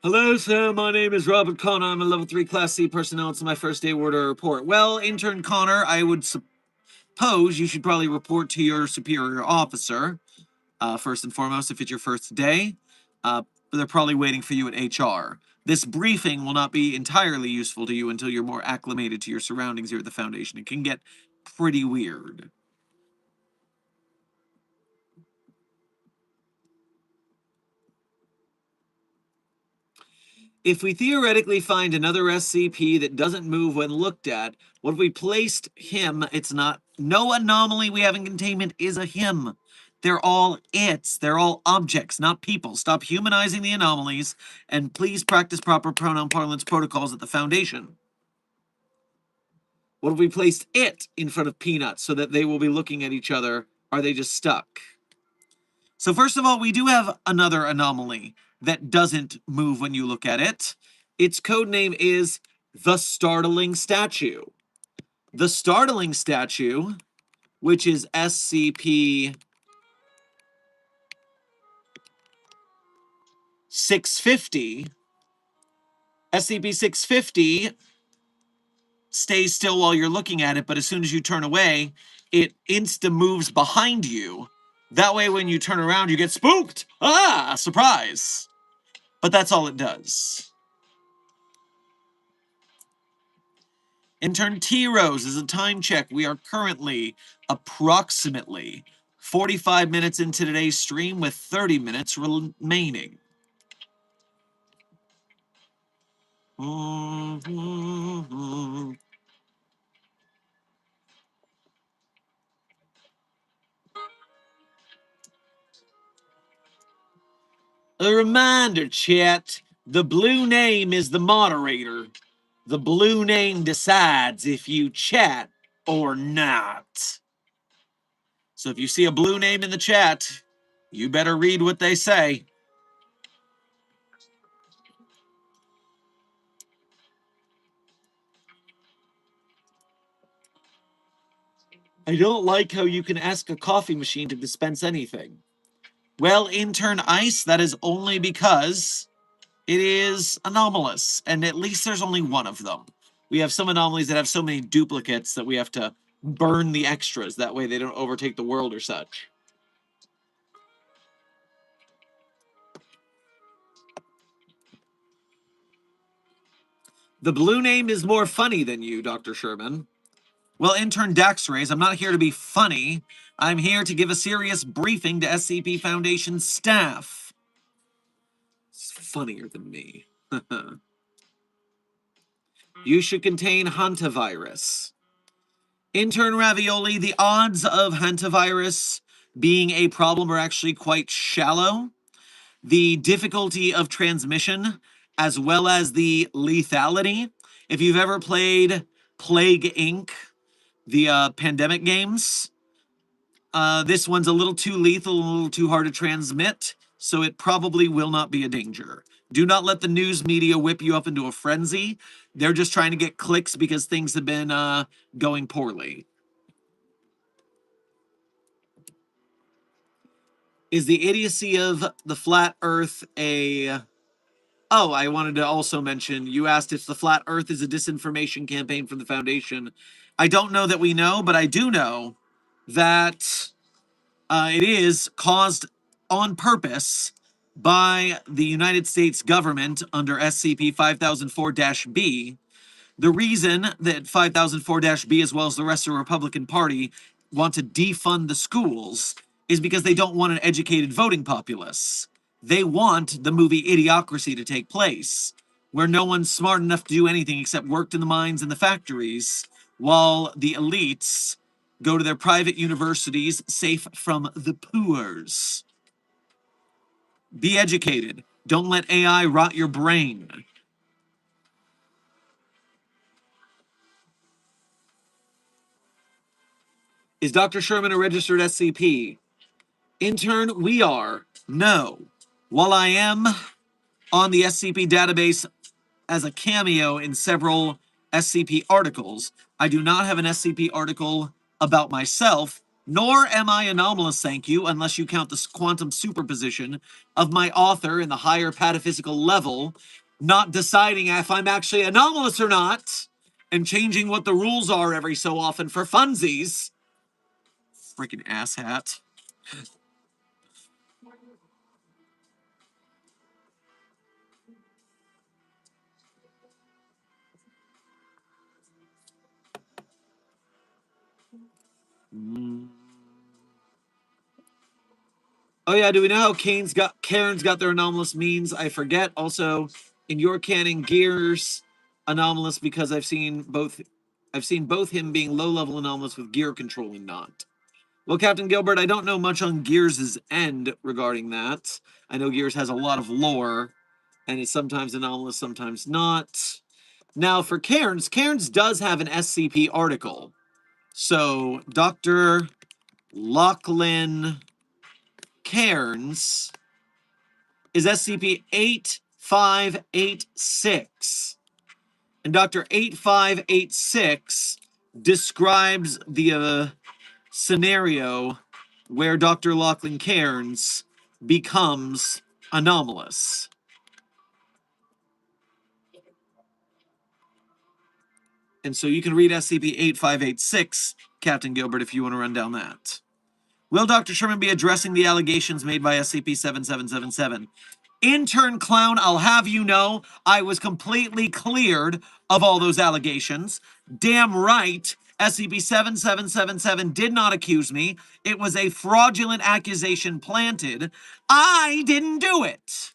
Hello, sir. My name is Robert Connor. I'm a level 3 Class C personnel. It's my first day order report. Well, intern Connor, I would suppose you should probably report to your superior officer, first and foremost, if it's your first day. But they're probably waiting for you at HR. This briefing will not be entirely useful to you until you're more acclimated to your surroundings here at the Foundation. It can get pretty weird. If we theoretically find another SCP that doesn't move when looked at, what if we placed him? It's not. No anomaly we have in containment is a him. They're all its. They're all objects, not people. Stop humanizing the anomalies, and please practice proper pronoun parlance protocols at the Foundation. What if we placed it in front of Peanut so that they will be looking at each other? Are they just stuck? So first of all, we do have another anomaly that doesn't move when you look at it. Its code name is the Startling Statue. The Startling Statue, which is SCP 650. SCP 650 stays still while you're looking at it, but as soon as you turn away, it insta moves behind you. That way, when you turn around, you get spooked. Ah, surprise. But that's all it does. Intern T Rose is a time check. We are currently approximately 45 minutes into today's stream with 30 minutes remaining. A reminder, chat, the blue name is the moderator. The blue name decides if you chat or not. So if you see a blue name in the chat, You better read what they say. I don't like how you can ask a coffee machine to dispense anything. Well, intern Ice, that is only because it is anomalous, and at least there's only one of them. We have some anomalies that have so many duplicates that we have to burn the extras. That way they don't overtake the world or such. The blue name is more funny than you, Dr. Sherman. Well, intern Daxrays, I'm not here to be funny. I'm here to give a serious briefing to SCP Foundation staff. It's funnier than me. You should contain hantavirus. Intern Ravioli, the odds of hantavirus being a problem are actually quite shallow. The difficulty of transmission, as well as the lethality. If you've ever played Plague Inc., the pandemic games, this one's a little too lethal, a little too hard to transmit, so it probably will not be a danger. Do not let the news media whip you up into a frenzy. They're just trying to get clicks because things have been going poorly. Is the idiocy of the flat earth a... Oh, I wanted to also mention, you asked if the flat earth is a disinformation campaign from the Foundation. I don't know that we know, but I do know that it is caused on purpose by the United States government under SCP-5004-B. The reason that 5004-B, as well as the rest of the Republican Party, want to defund the schools is because they don't want an educated voting populace. They want the movie Idiocracy to take place, where no one's smart enough to do anything except work in the mines and the factories, while the elites go to their private universities safe from the poors. Be educated. Don't let AI rot your brain. Is Dr. Sherman a registered SCP? Intern, we are. No. While I am on the SCP database as a cameo in several SCP articles, I do not have an SCP article about myself, nor am I anomalous, thank you, unless you count the quantum superposition of my author in the higher pataphysical level, not deciding if I'm actually anomalous or not, and changing what the rules are every so often for funsies. Freaking asshat. Oh yeah, do we know how Karen's got their anomalous means? I forget. Also, in your canon, Gears anomalous because I've seen both him being low level anomalous with gear controlling not. Well, Captain Gilbert, I don't know much on Gears' end regarding that. I know Gears has a lot of lore and is sometimes anomalous, sometimes not. Now for Cairns does have an SCP article. So Dr. Lachlan Cairns is SCP-8586. And Dr. 8586 describes the scenario where Dr. Lachlan Cairns becomes anomalous. And so you can read SCP-8586, Captain Gilbert, if you want to run down that. Will Dr. Sherman be addressing the allegations made by SCP-7777? Intern Clown, I'll have you know, I was completely cleared of all those allegations. Damn right, SCP-7777 did not accuse me. It was a fraudulent accusation planted. I didn't do it.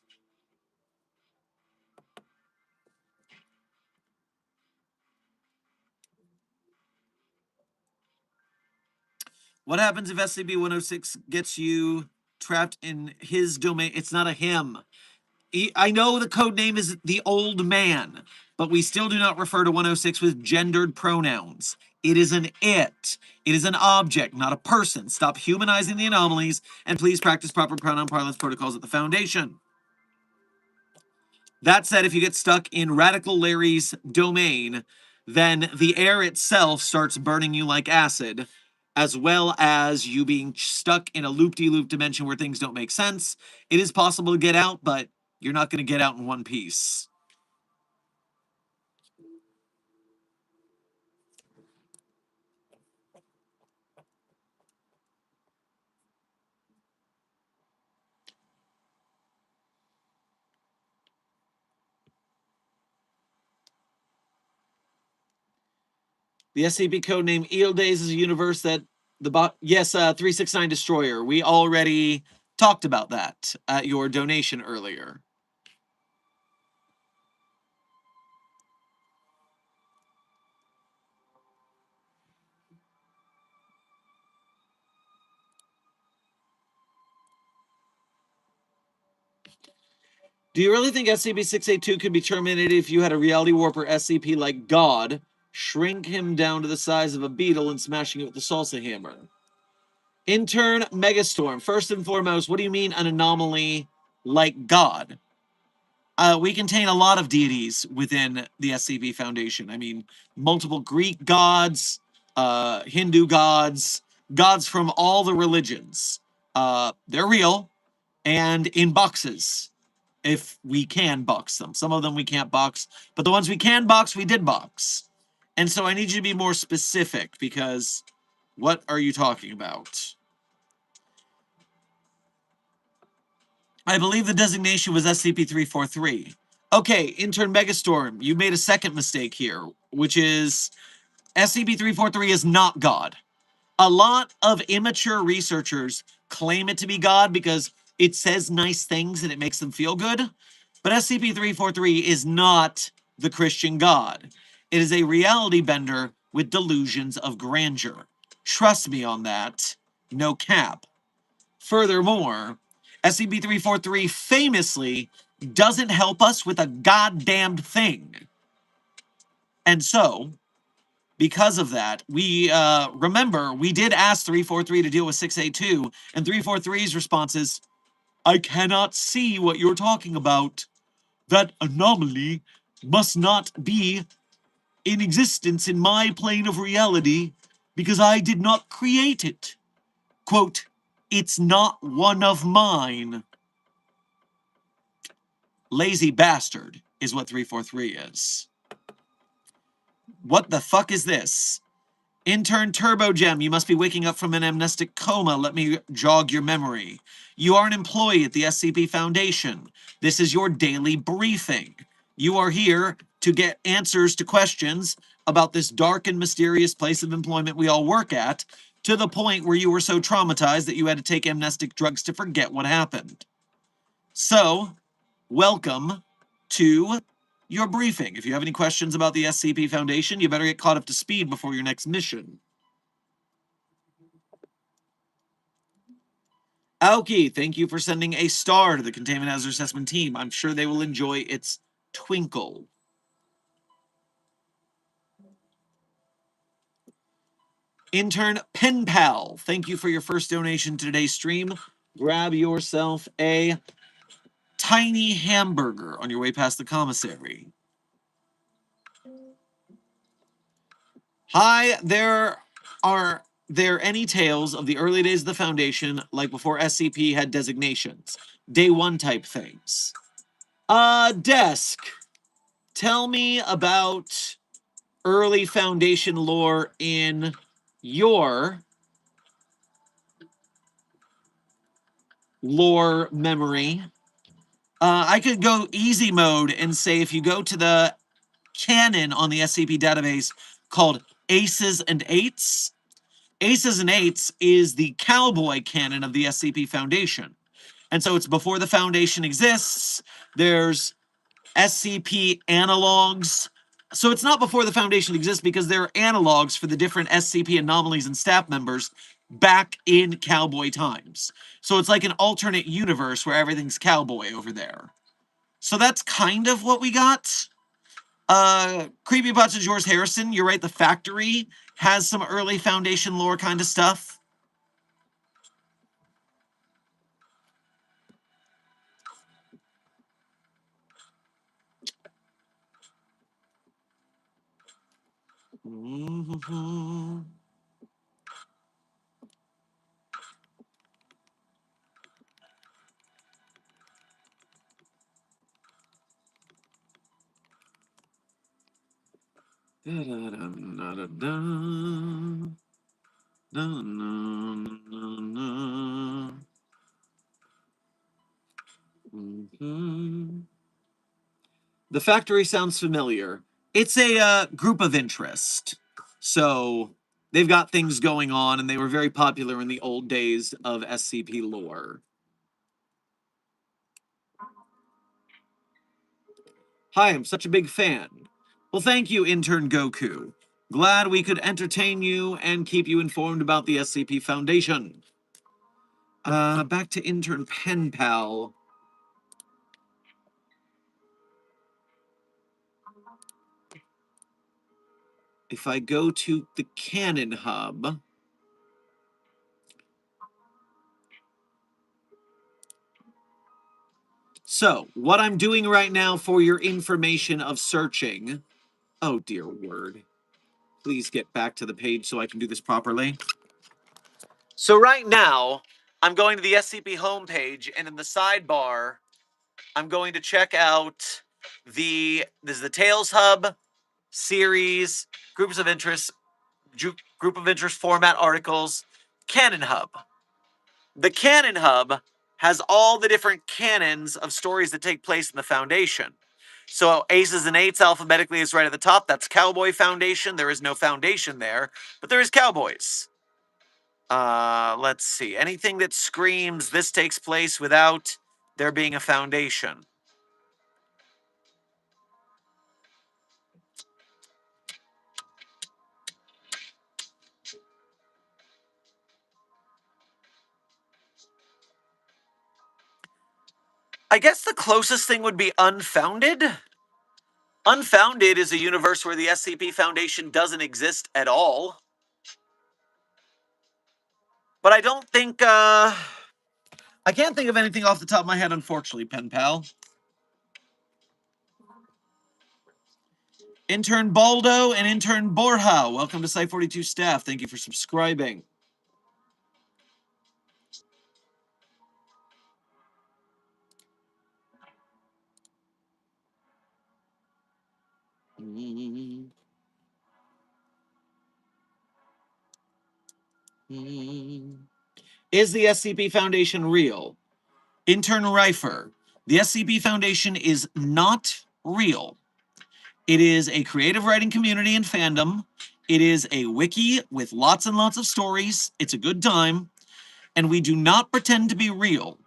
What happens if SCP-106 gets you trapped in his domain? It's not a him. I know the code name is the Old Man, but we still do not refer to 106 with gendered pronouns. It is an it. It is an object, not a person. Stop humanizing the anomalies, and please practice proper pronoun parlance protocols at the foundation. That said, if you get stuck in Radical Larry's domain, then the air itself starts burning you like acid, as well as you being stuck in a loop-de-loop dimension where things don't make sense. It is possible to get out, but you're not going to get out in one piece. The SCP codename Eel Days is a universe that yes, 369 Destroyer. We already talked about that at your donation earlier. Do you really think SCP-682 could be terminated if you had a reality warper SCP like God, shrink him down to the size of a beetle and smashing it with the salsa hammer? Intern Megastorm, first and foremost, what do you mean an anomaly like God? We contain a lot of deities within the SCP Foundation. I mean, multiple Greek gods, Hindu gods, gods from all the religions. They're real and in boxes, if we can box them. Some of them we can't box, but the ones we can box, we did box. And so I need you to be more specific, because what are you talking about? I believe the designation was SCP-343. Okay, Intern Megastorm, you made a second mistake here, which is SCP-343 is not God. A lot of immature researchers claim it to be God because it says nice things and it makes them feel good. But SCP-343 is not the Christian God. It is a reality bender with delusions of grandeur. Trust me on that. No cap. Furthermore, SCP-343 famously doesn't help us with a goddamned thing. And so, because of that, we remember we did ask 343 to deal with 682, and 343's response is, I cannot see what you're talking about. That anomaly must not be in existence in my plane of reality because I did not create it. Quote, it's not one of mine. Lazy bastard is what 343 is. What the fuck is this? Intern Turbo Gem, you must be waking up from an amnestic coma. Let me jog your memory. You are an employee at the SCP Foundation. This is your daily briefing. You are here to get answers to questions about this dark and mysterious place of employment we all work at, to the point where you were so traumatized that you had to take amnestic drugs to forget what happened. So, welcome to your briefing. If you have any questions about the SCP Foundation, you better get caught up to speed before your next mission. Aoki, thank you for sending a star to the Containment Hazard Assessment team. I'm sure they will enjoy its twinkle. Intern Penpal, thank you for your first donation to today's stream. Grab yourself a tiny hamburger on your way past the commissary. Hi, are there any tales of the early days of the Foundation, like before SCP had designations? Day one type things. Desk, tell me about early Foundation lore in your lore memory. I could go easy mode and say if you go to the canon on the SCP database called Aces and Eights, Aces and Eights is the cowboy canon of the SCP Foundation. And so it's before the Foundation exists. There's SCP analogs. So it's not before the Foundation exists because there are analogs for the different SCP anomalies and staff members back in cowboy times. So it's like an alternate universe where everything's cowboy over there. So that's kind of what we got. Creepypasta George Harrison, you're right, The Factory has some early Foundation lore kind of stuff. Mm-hmm. The Factory sounds familiar. It's a group of interest. So they've got things going on, and they were very popular in the old days of SCP lore. Hi, I'm such a big fan. Well, thank you, Intern Goku. Glad we could entertain you and keep you informed about the SCP Foundation. Back to Intern Pen Pal. If I go to the Canon Hub, so what I'm doing right now for your information of searching, oh dear word, please get back to the page so I can do this properly. So right now, I'm going to the SCP homepage, and in the sidebar, I'm going to check out this is the Tales Hub series, groups of interest, group of interest format articles, Canon Hub. The Canon Hub has all the different canons of stories that take place in the Foundation. So Aces and Eights alphabetically is right at the top. That's Cowboy Foundation. There is no Foundation there, but there is Cowboys. Let's see. Anything that screams this takes place without there being a Foundation. I guess the closest thing would be Unfounded. Unfounded is a universe where the SCP Foundation doesn't exist at all. But I don't think, I can't think of anything off the top of my head, unfortunately, Pen Pal. Intern Baldo and Intern Borja, welcome to Site 42 staff. Thank you for subscribing. Is the SCP Foundation real? Intern Reifer, the SCP Foundation is not real. It is a creative writing community and fandom. It is a wiki with lots and lots of stories. It's a good time. And we do not pretend to be real.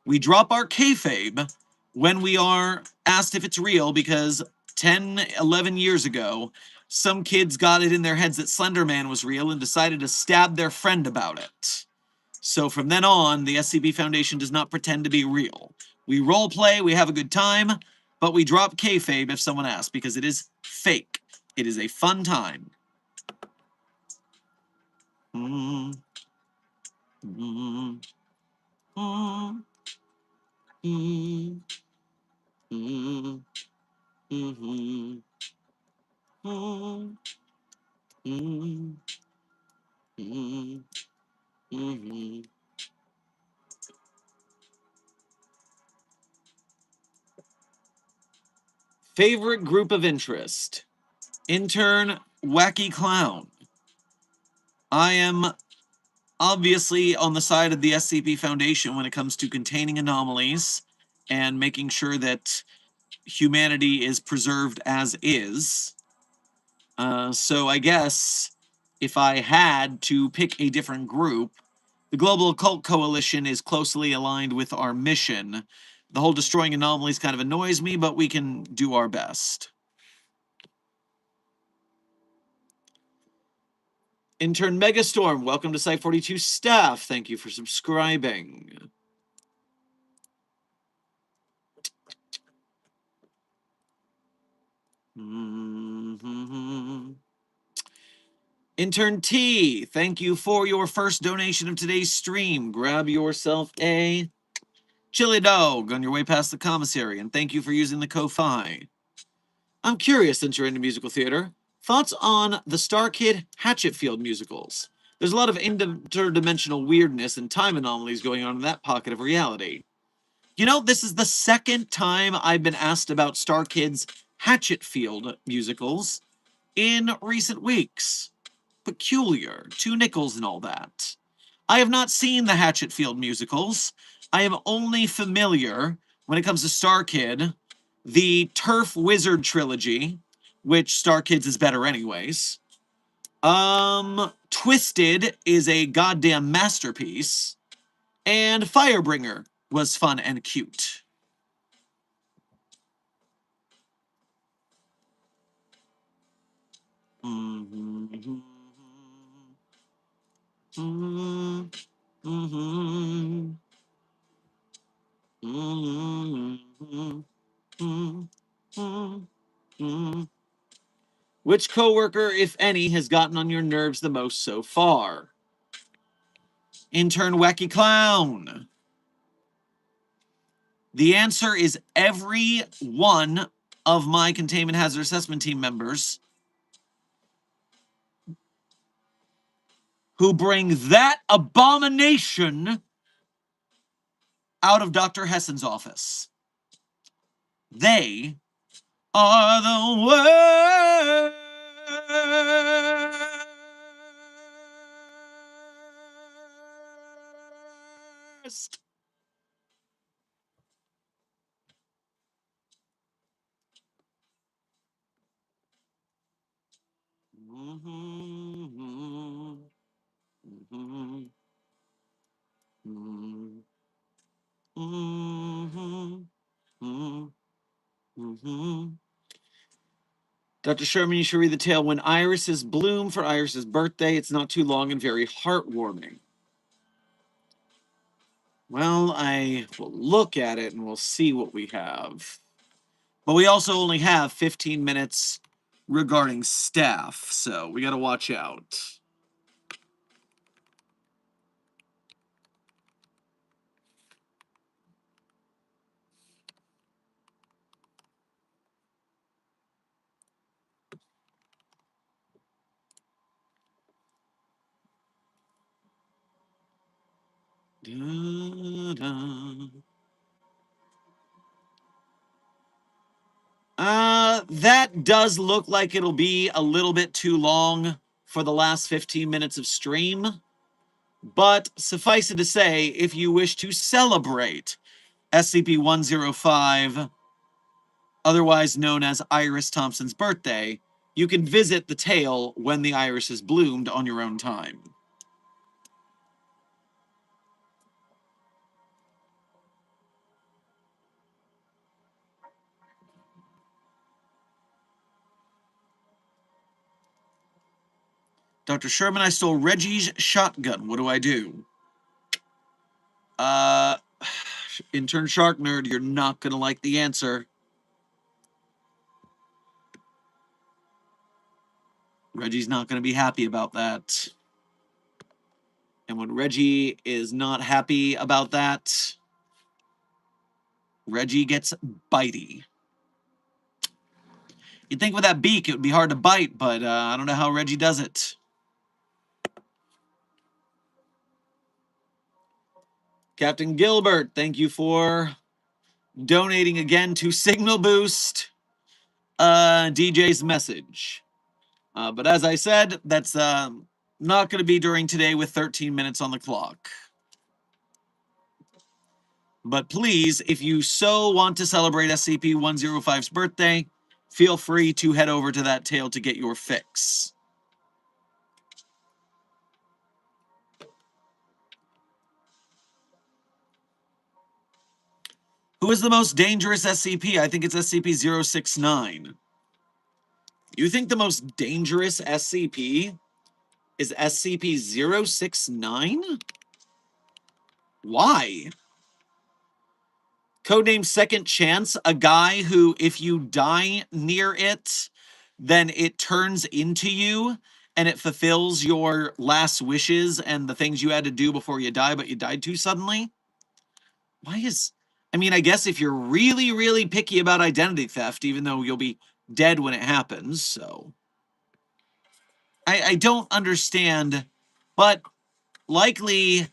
We drop our kayfabe when we are asked if it's real because 10, 11 years ago, some kids got it in their heads that Slender Man was real and decided to stab their friend about it. So from then on, the SCP Foundation does not pretend to be real. We role play, we have a good time, but we drop kayfabe if someone asks because it is fake. It is a fun time. Mm. Mm. Mm. Mm. Mm. Mm. Mm. Mm. Mm. Mm. Favorite group of interest? Intern Wacky Clown. I am obviously on the side of the SCP Foundation when it comes to containing anomalies and making sure that humanity is preserved as is. So I guess if I had to pick a different group, the Global Occult Coalition is closely aligned with our mission. The whole destroying anomalies kind of annoys me, but we can do our best. Intern Megastorm, welcome to Site 42 staff. Thank you for subscribing. Intern T, thank you for your first donation of today's stream. Grab yourself a chili dog on your way past the commissary, and thank you for using the Ko-Fi. I'm curious, since you're into musical theater, thoughts on the Star Kid Hatchetfield musicals? There's a lot of interdimensional weirdness and time anomalies going on in that pocket of reality. You know, this is the second time I've been asked about Star Kid's Hatchetfield musicals in recent weeks. Peculiar, 2 nickels and all that. I have not seen the Hatchetfield musicals. I am only familiar, when it comes to Star Kid, the Turf Wizard trilogy, which Star Kids is better anyways. Twisted is a goddamn masterpiece. And Firebringer was fun and cute. Which coworker, if any, has gotten on your nerves the most so far? Intern Wacky Clown. The answer is every one of my containment hazard assessment team members who bring that abomination out of Dr. Hessen's office. They are the worst. Dr. Sherman, you should read the tale When Irises Bloom for Iris's birthday. It's not too long and very heartwarming. Well, I will look at it and we'll see what we have. But we also only have 15 minutes regarding staff, so we got to watch out. That does look like it'll be a little bit too long for the last 15 minutes of stream. But suffice it to say, if you wish to celebrate SCP-105, otherwise known as Iris Thompson's birthday, you can visit the tale When the Irises Bloomed on your own time. Dr. Sherman, I stole Reggie's shotgun. What do I do? Intern Shark Nerd, you're not going to like the answer. Reggie's not going to be happy about that. And when Reggie is not happy about that, Reggie gets bitey. You'd think with that beak it would be hard to bite, but I don't know how Reggie does it. Captain Gilbert, thank you for donating again to Signal Boost DJ's message. But as I said, that's not going to be during today with 13 minutes on the clock. But please, if you so want to celebrate SCP-105's birthday, feel free to head over to that tale to get your fix. Who is the most dangerous SCP? I think it's SCP-069. You think the most dangerous SCP is SCP-069? Why? Codename Second Chance, a guy who, if you die near it, then it turns into you and it fulfills your last wishes and the things you had to do before you die, but you died too suddenly. I mean, I guess if you're really, really picky about identity theft, even though you'll be dead when it happens, so. I don't understand, but likely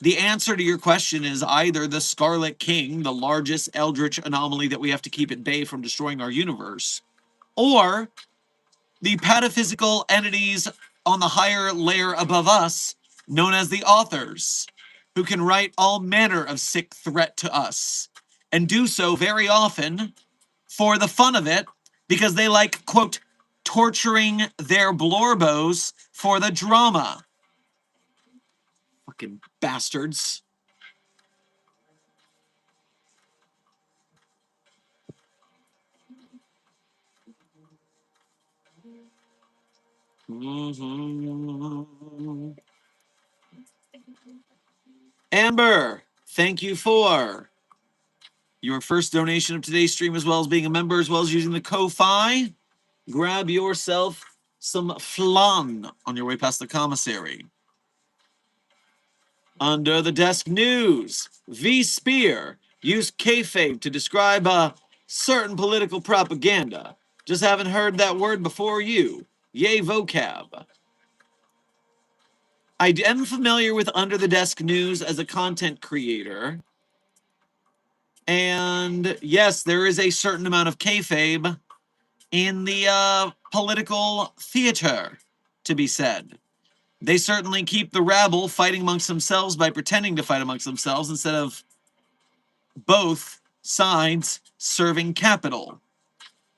the answer to your question is either the Scarlet King, the largest eldritch anomaly that we have to keep at bay from destroying our universe, or the pataphysical entities on the higher layer above us, known as the authors, who can write all manner of sick threat to us, and do so very often for the fun of it, because they like, quote, torturing their blorbos for the drama. Fucking bastards. Amber, thank you for your first donation of today's stream, as well as being a member, as well as using the Ko-Fi. Grab yourself some flan on your way past the commissary. Under the desk news, V. Spear used kayfabe to describe a certain political propaganda. Just haven't heard that word before you. Yay vocab. I am familiar with Under the Desk News as a content creator. And yes, there is a certain amount of kayfabe in the political theater, to be said. They certainly keep the rabble fighting amongst themselves by pretending to fight amongst themselves instead of both sides serving capital,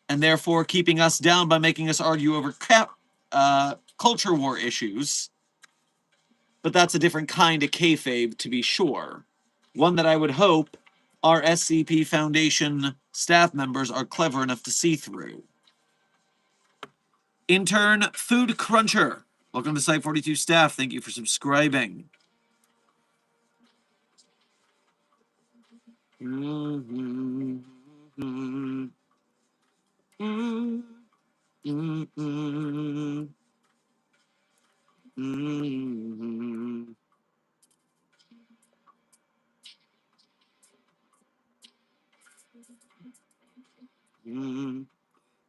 and therefore keeping us down by making us argue over culture war issues. But that's a different kind of kayfabe, to be sure. One that I would hope our SCP Foundation staff members are clever enough to see through. Intern Food Cruncher, welcome to Site 42 staff. Thank you for subscribing.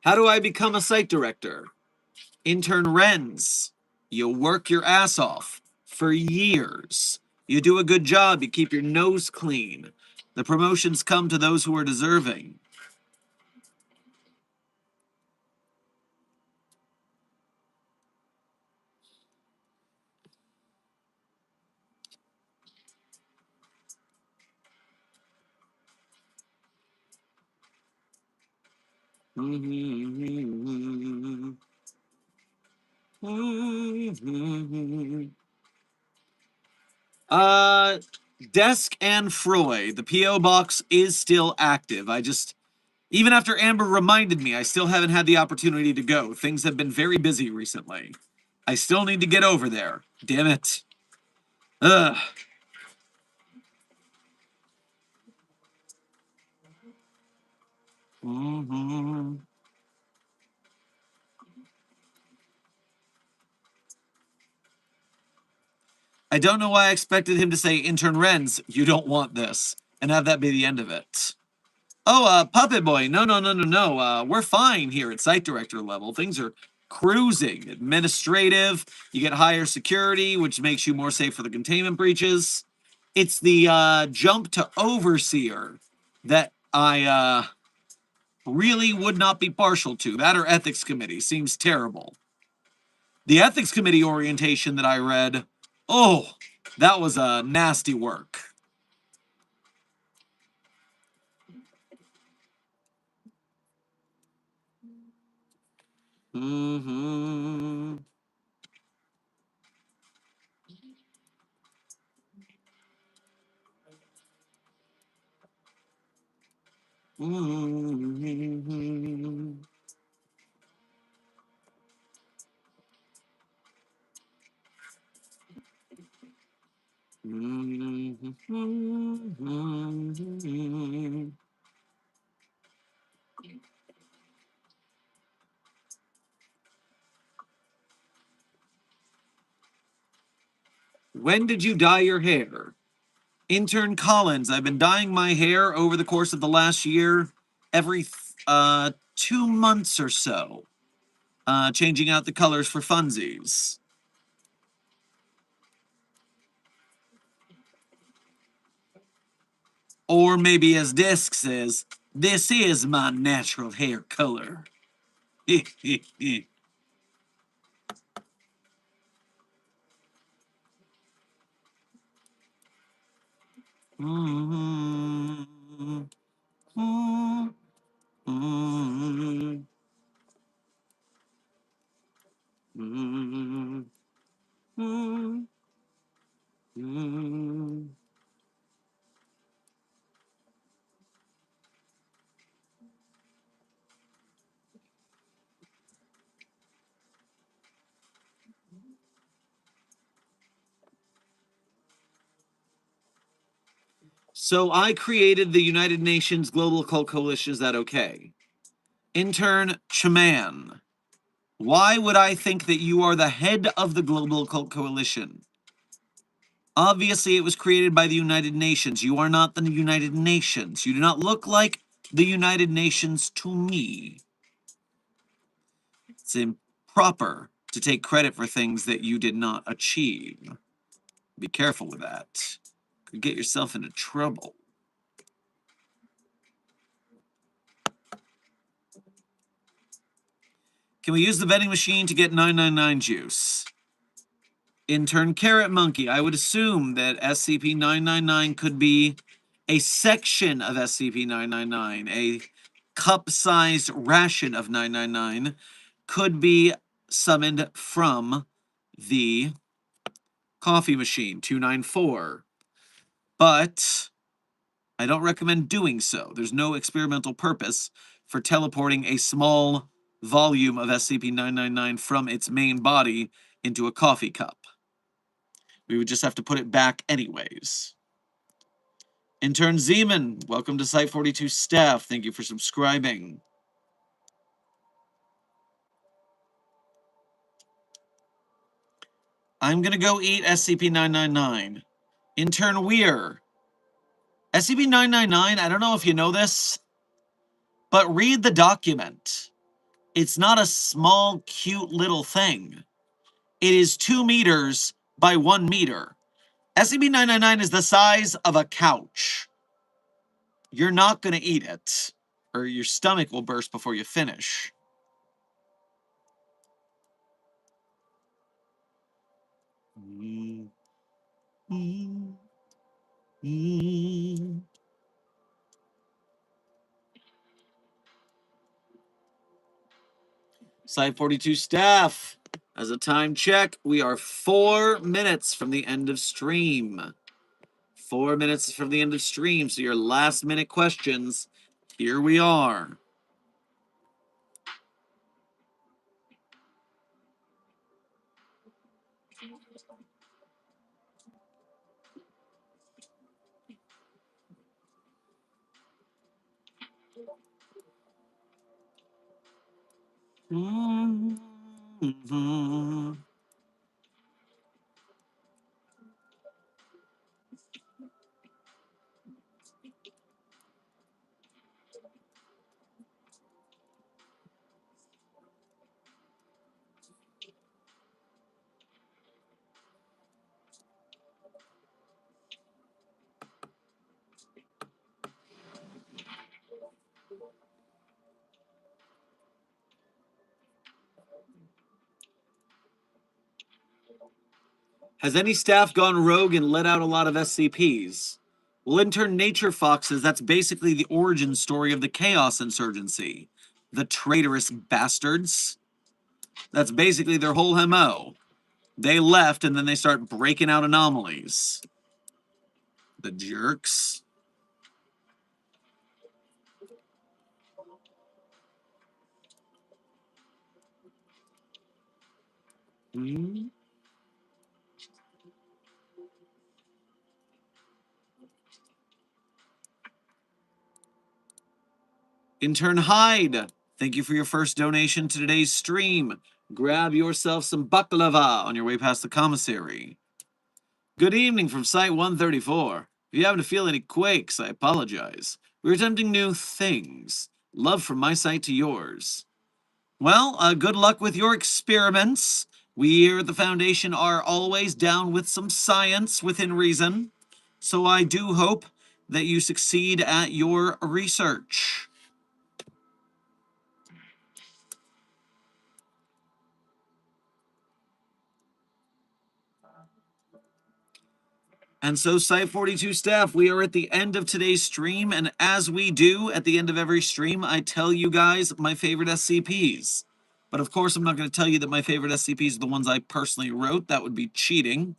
How do I become a site director? Intern Renz, you work your ass off for years. You do a good job. You keep your nose clean. The promotions come to those who are deserving. Desk and Froy. The P.O. box is still active. Even after Amber reminded me, I still haven't had the opportunity to go. Things have been very busy recently. I still need to get over there. Damn it. Ugh. I don't know why I expected him to say, Intern Renz, you don't want this, and have that be the end of it. Oh, Puppet Boy, no. We're fine here at site director level. Things are cruising. Administrative, you get higher security, which makes you more safe for the containment breaches. It's the jump to overseer that I really would not be partial to. That or ethics committee seems terrible. The ethics committee orientation that I read, oh, that was a nasty work. When did you dye your hair? Intern Collins, I've been dyeing my hair over the course of the last year every 2 months or so, changing out the colors for funsies. Or maybe as Disc says, this is my natural hair color. So I created the United Nations Global Occult Coalition. Is that okay? Intern Chaman, why would I think that you are the head of the Global Occult Coalition? Obviously, it was created by the United Nations. You are not the United Nations. You do not look like the United Nations to me. It's improper to take credit for things that you did not achieve. Be careful with that. Could get yourself into trouble. Can we use the vending machine to get 999 juice? Intern Carrot Monkey, I would assume that SCP-999 could be a section of SCP-999. A cup-sized ration of 999 could be summoned from the coffee machine, 294. But I don't recommend doing so. There's no experimental purpose for teleporting a small volume of SCP-999 from its main body into a coffee cup. We would just have to put it back anyways. Intern Zeman, welcome to Site 42 staff. Thank you for subscribing. I'm going to go eat SCP-999. Intern Weir. SCP-999, I don't know if you know this, but read the document. It's not a small, cute little thing. It is 2 meters by 1 meter. SCP-999 is the size of a couch. You're not going to eat it, or your stomach will burst before you finish. Site 42 staff, as a time check, we are 4 minutes from the end of stream. 4 minutes from the end of stream, so your last minute questions, here we are. Has any staff gone rogue and let out a lot of SCPs? Well, intern Nature Fox says that's basically the origin story of the Chaos Insurgency. The traitorous bastards. That's basically their whole MO. They left and then they start breaking out anomalies. The jerks. Intern Hyde, thank you for your first donation to today's stream. Grab yourself some baklava on your way past the commissary. Good evening from Site 134. If you happen to feel any quakes, I apologize. We're attempting new things. Love from my site to yours. Well, good luck with your experiments. We here at the Foundation are always down with some science within reason. So I do hope that you succeed at your research. And so, Site 42 staff, we are at the end of today's stream, and as we do at the end of every stream, I tell you guys my favorite SCPs. But of course, I'm not going to tell you that my favorite SCPs are the ones I personally wrote. That would be cheating.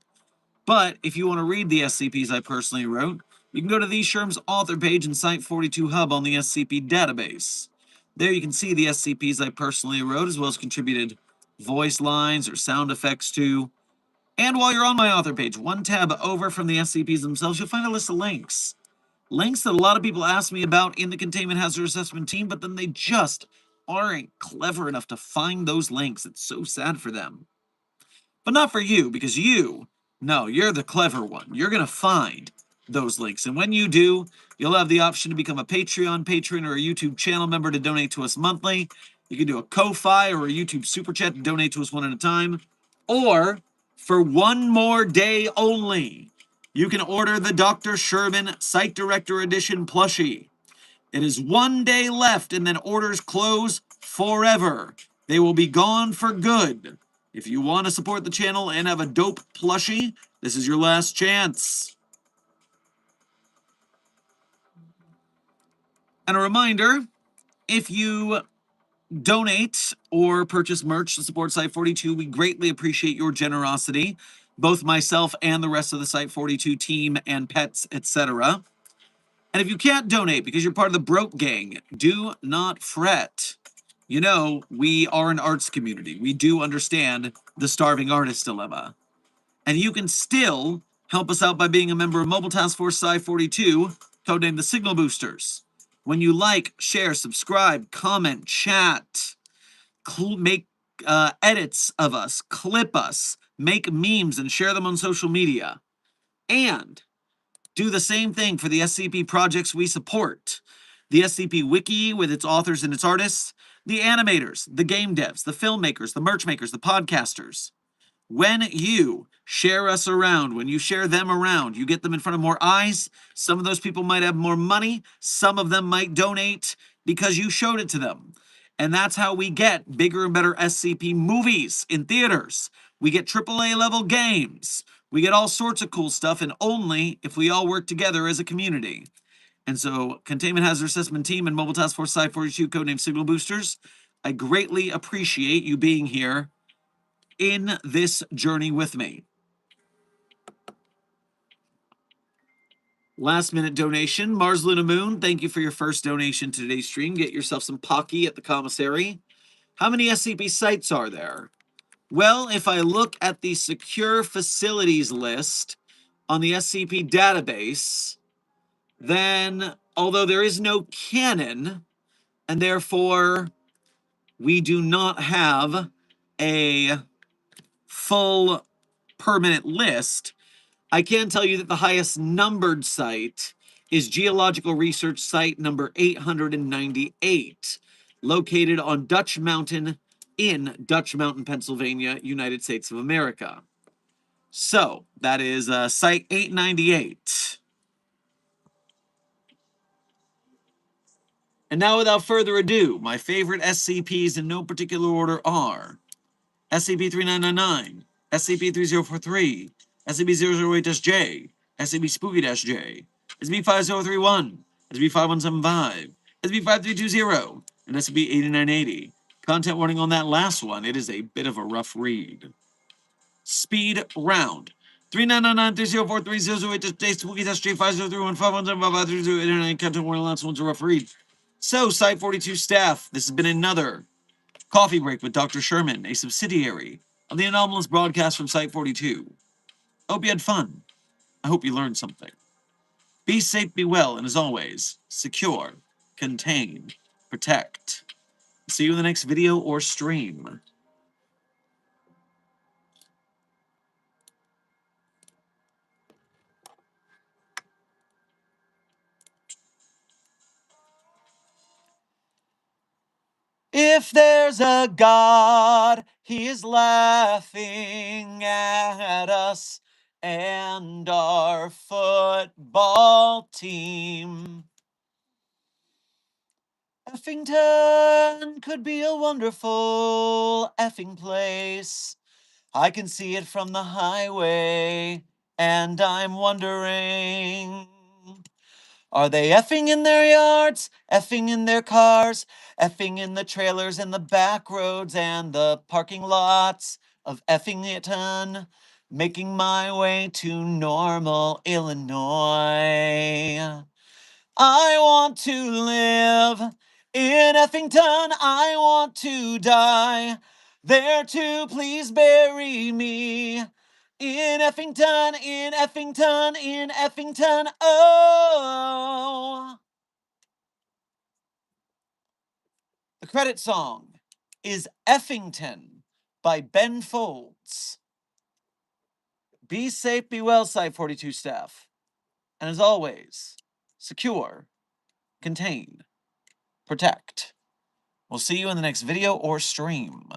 But if you want to read the SCPs I personally wrote, you can go to the Sherm's author page in Site 42 Hub on the SCP database. There you can see the SCPs I personally wrote, as well as contributed voice lines or sound effects to. And while you're on my author page, one tab over from the SCPs themselves, you'll find a list of links. Links that a lot of people ask me about in the Containment Hazard Assessment team, but then they just aren't clever enough to find those links. It's so sad for them. But not for you, because you're the clever one. You're going to find those links. And when you do, you'll have the option to become a Patreon patron or a YouTube channel member to donate to us monthly. You can do a Ko-Fi or a YouTube Super Chat to donate to us one at a time. Or, for one more day only, you can order the Dr. Sherman Site Director Edition plushie. It is one day left, and then orders close forever. They will be gone for good. If you want to support the channel and have a dope plushie, this is your last chance. And a reminder, if you donate or purchase merch to support Site 42, we greatly appreciate your generosity, both myself and the rest of the Site 42 team and pets, etc. And if you can't donate because you're part of the broke gang, do not fret. You know, we are an arts community. We do understand the starving artist dilemma. And you can still help us out by being a member of Mobile Task Force Sci 42, codenamed the Signal Boosters. When you like, share, subscribe, comment, chat, make edits of us, clip us, make memes, and share them on social media. And do the same thing for the SCP projects we support. The SCP Wiki with its authors and its artists, the animators, the game devs, the filmmakers, the merch makers, the podcasters. When you share us around, when you share them around, you get them in front of more eyes. Some of those people might have more money. Some of them might donate because you showed it to them. And that's how we get bigger and better SCP movies in theaters. We get AAA level games. We get all sorts of cool stuff, and only if we all work together as a community. And so, Containment Hazard Assessment Team and Mobile Task Force Site 42, codenamed Signal Boosters, I greatly appreciate you being here in this journey with me. Last minute donation, Mars Luna Moon, thank you for your first donation to today's stream. Get yourself some Pocky at the commissary. How many SCP sites are there? Well, if I look at the secure facilities list on the SCP database, then although there is no canon, and therefore we do not have a full permanent list, I can tell you that the highest numbered site is Geological Research Site number 898, located on Dutch Mountain in Dutch Mountain, Pennsylvania, United States of America. So, that is Site 898. And now, without further ado, my favorite SCPs in no particular order are SCP-3999, SCP-3043, SCP-008-J, SCP-Spooky-J, SCP-5031, SCP-5175, SCP-5320, and SCP-8980. Content warning on that last one, it is a bit of a rough read. Speed round. 3999-3043-008-J, Spooky-J, 5031, 5175, content warning, last one's a rough read. So, Site 42 staff, this has been another Coffee Break with Dr. Sherman, a subsidiary of the anomalous broadcast from Site 42. I hope you had fun. I hope you learned something. Be safe, be well, and as always, secure, contain, protect. See you in the next video or stream. If there's a God, he is laughing at us and our football team. Effington could be a wonderful effing place. I can see it from the highway, and I'm wondering, are they effing in their yards, effing in their cars, effing in the trailers and the back roads and the parking lots of Effington, making my way to Normal, Illinois? I want to live in Effington, I want to die there too, please bury me in Effington, in Effington, in Effington, oh. The credit song is Effington by Ben Folds. Be safe, be well, Site 42 staff. And as always, secure, contain, protect. We'll see you in the next video or stream.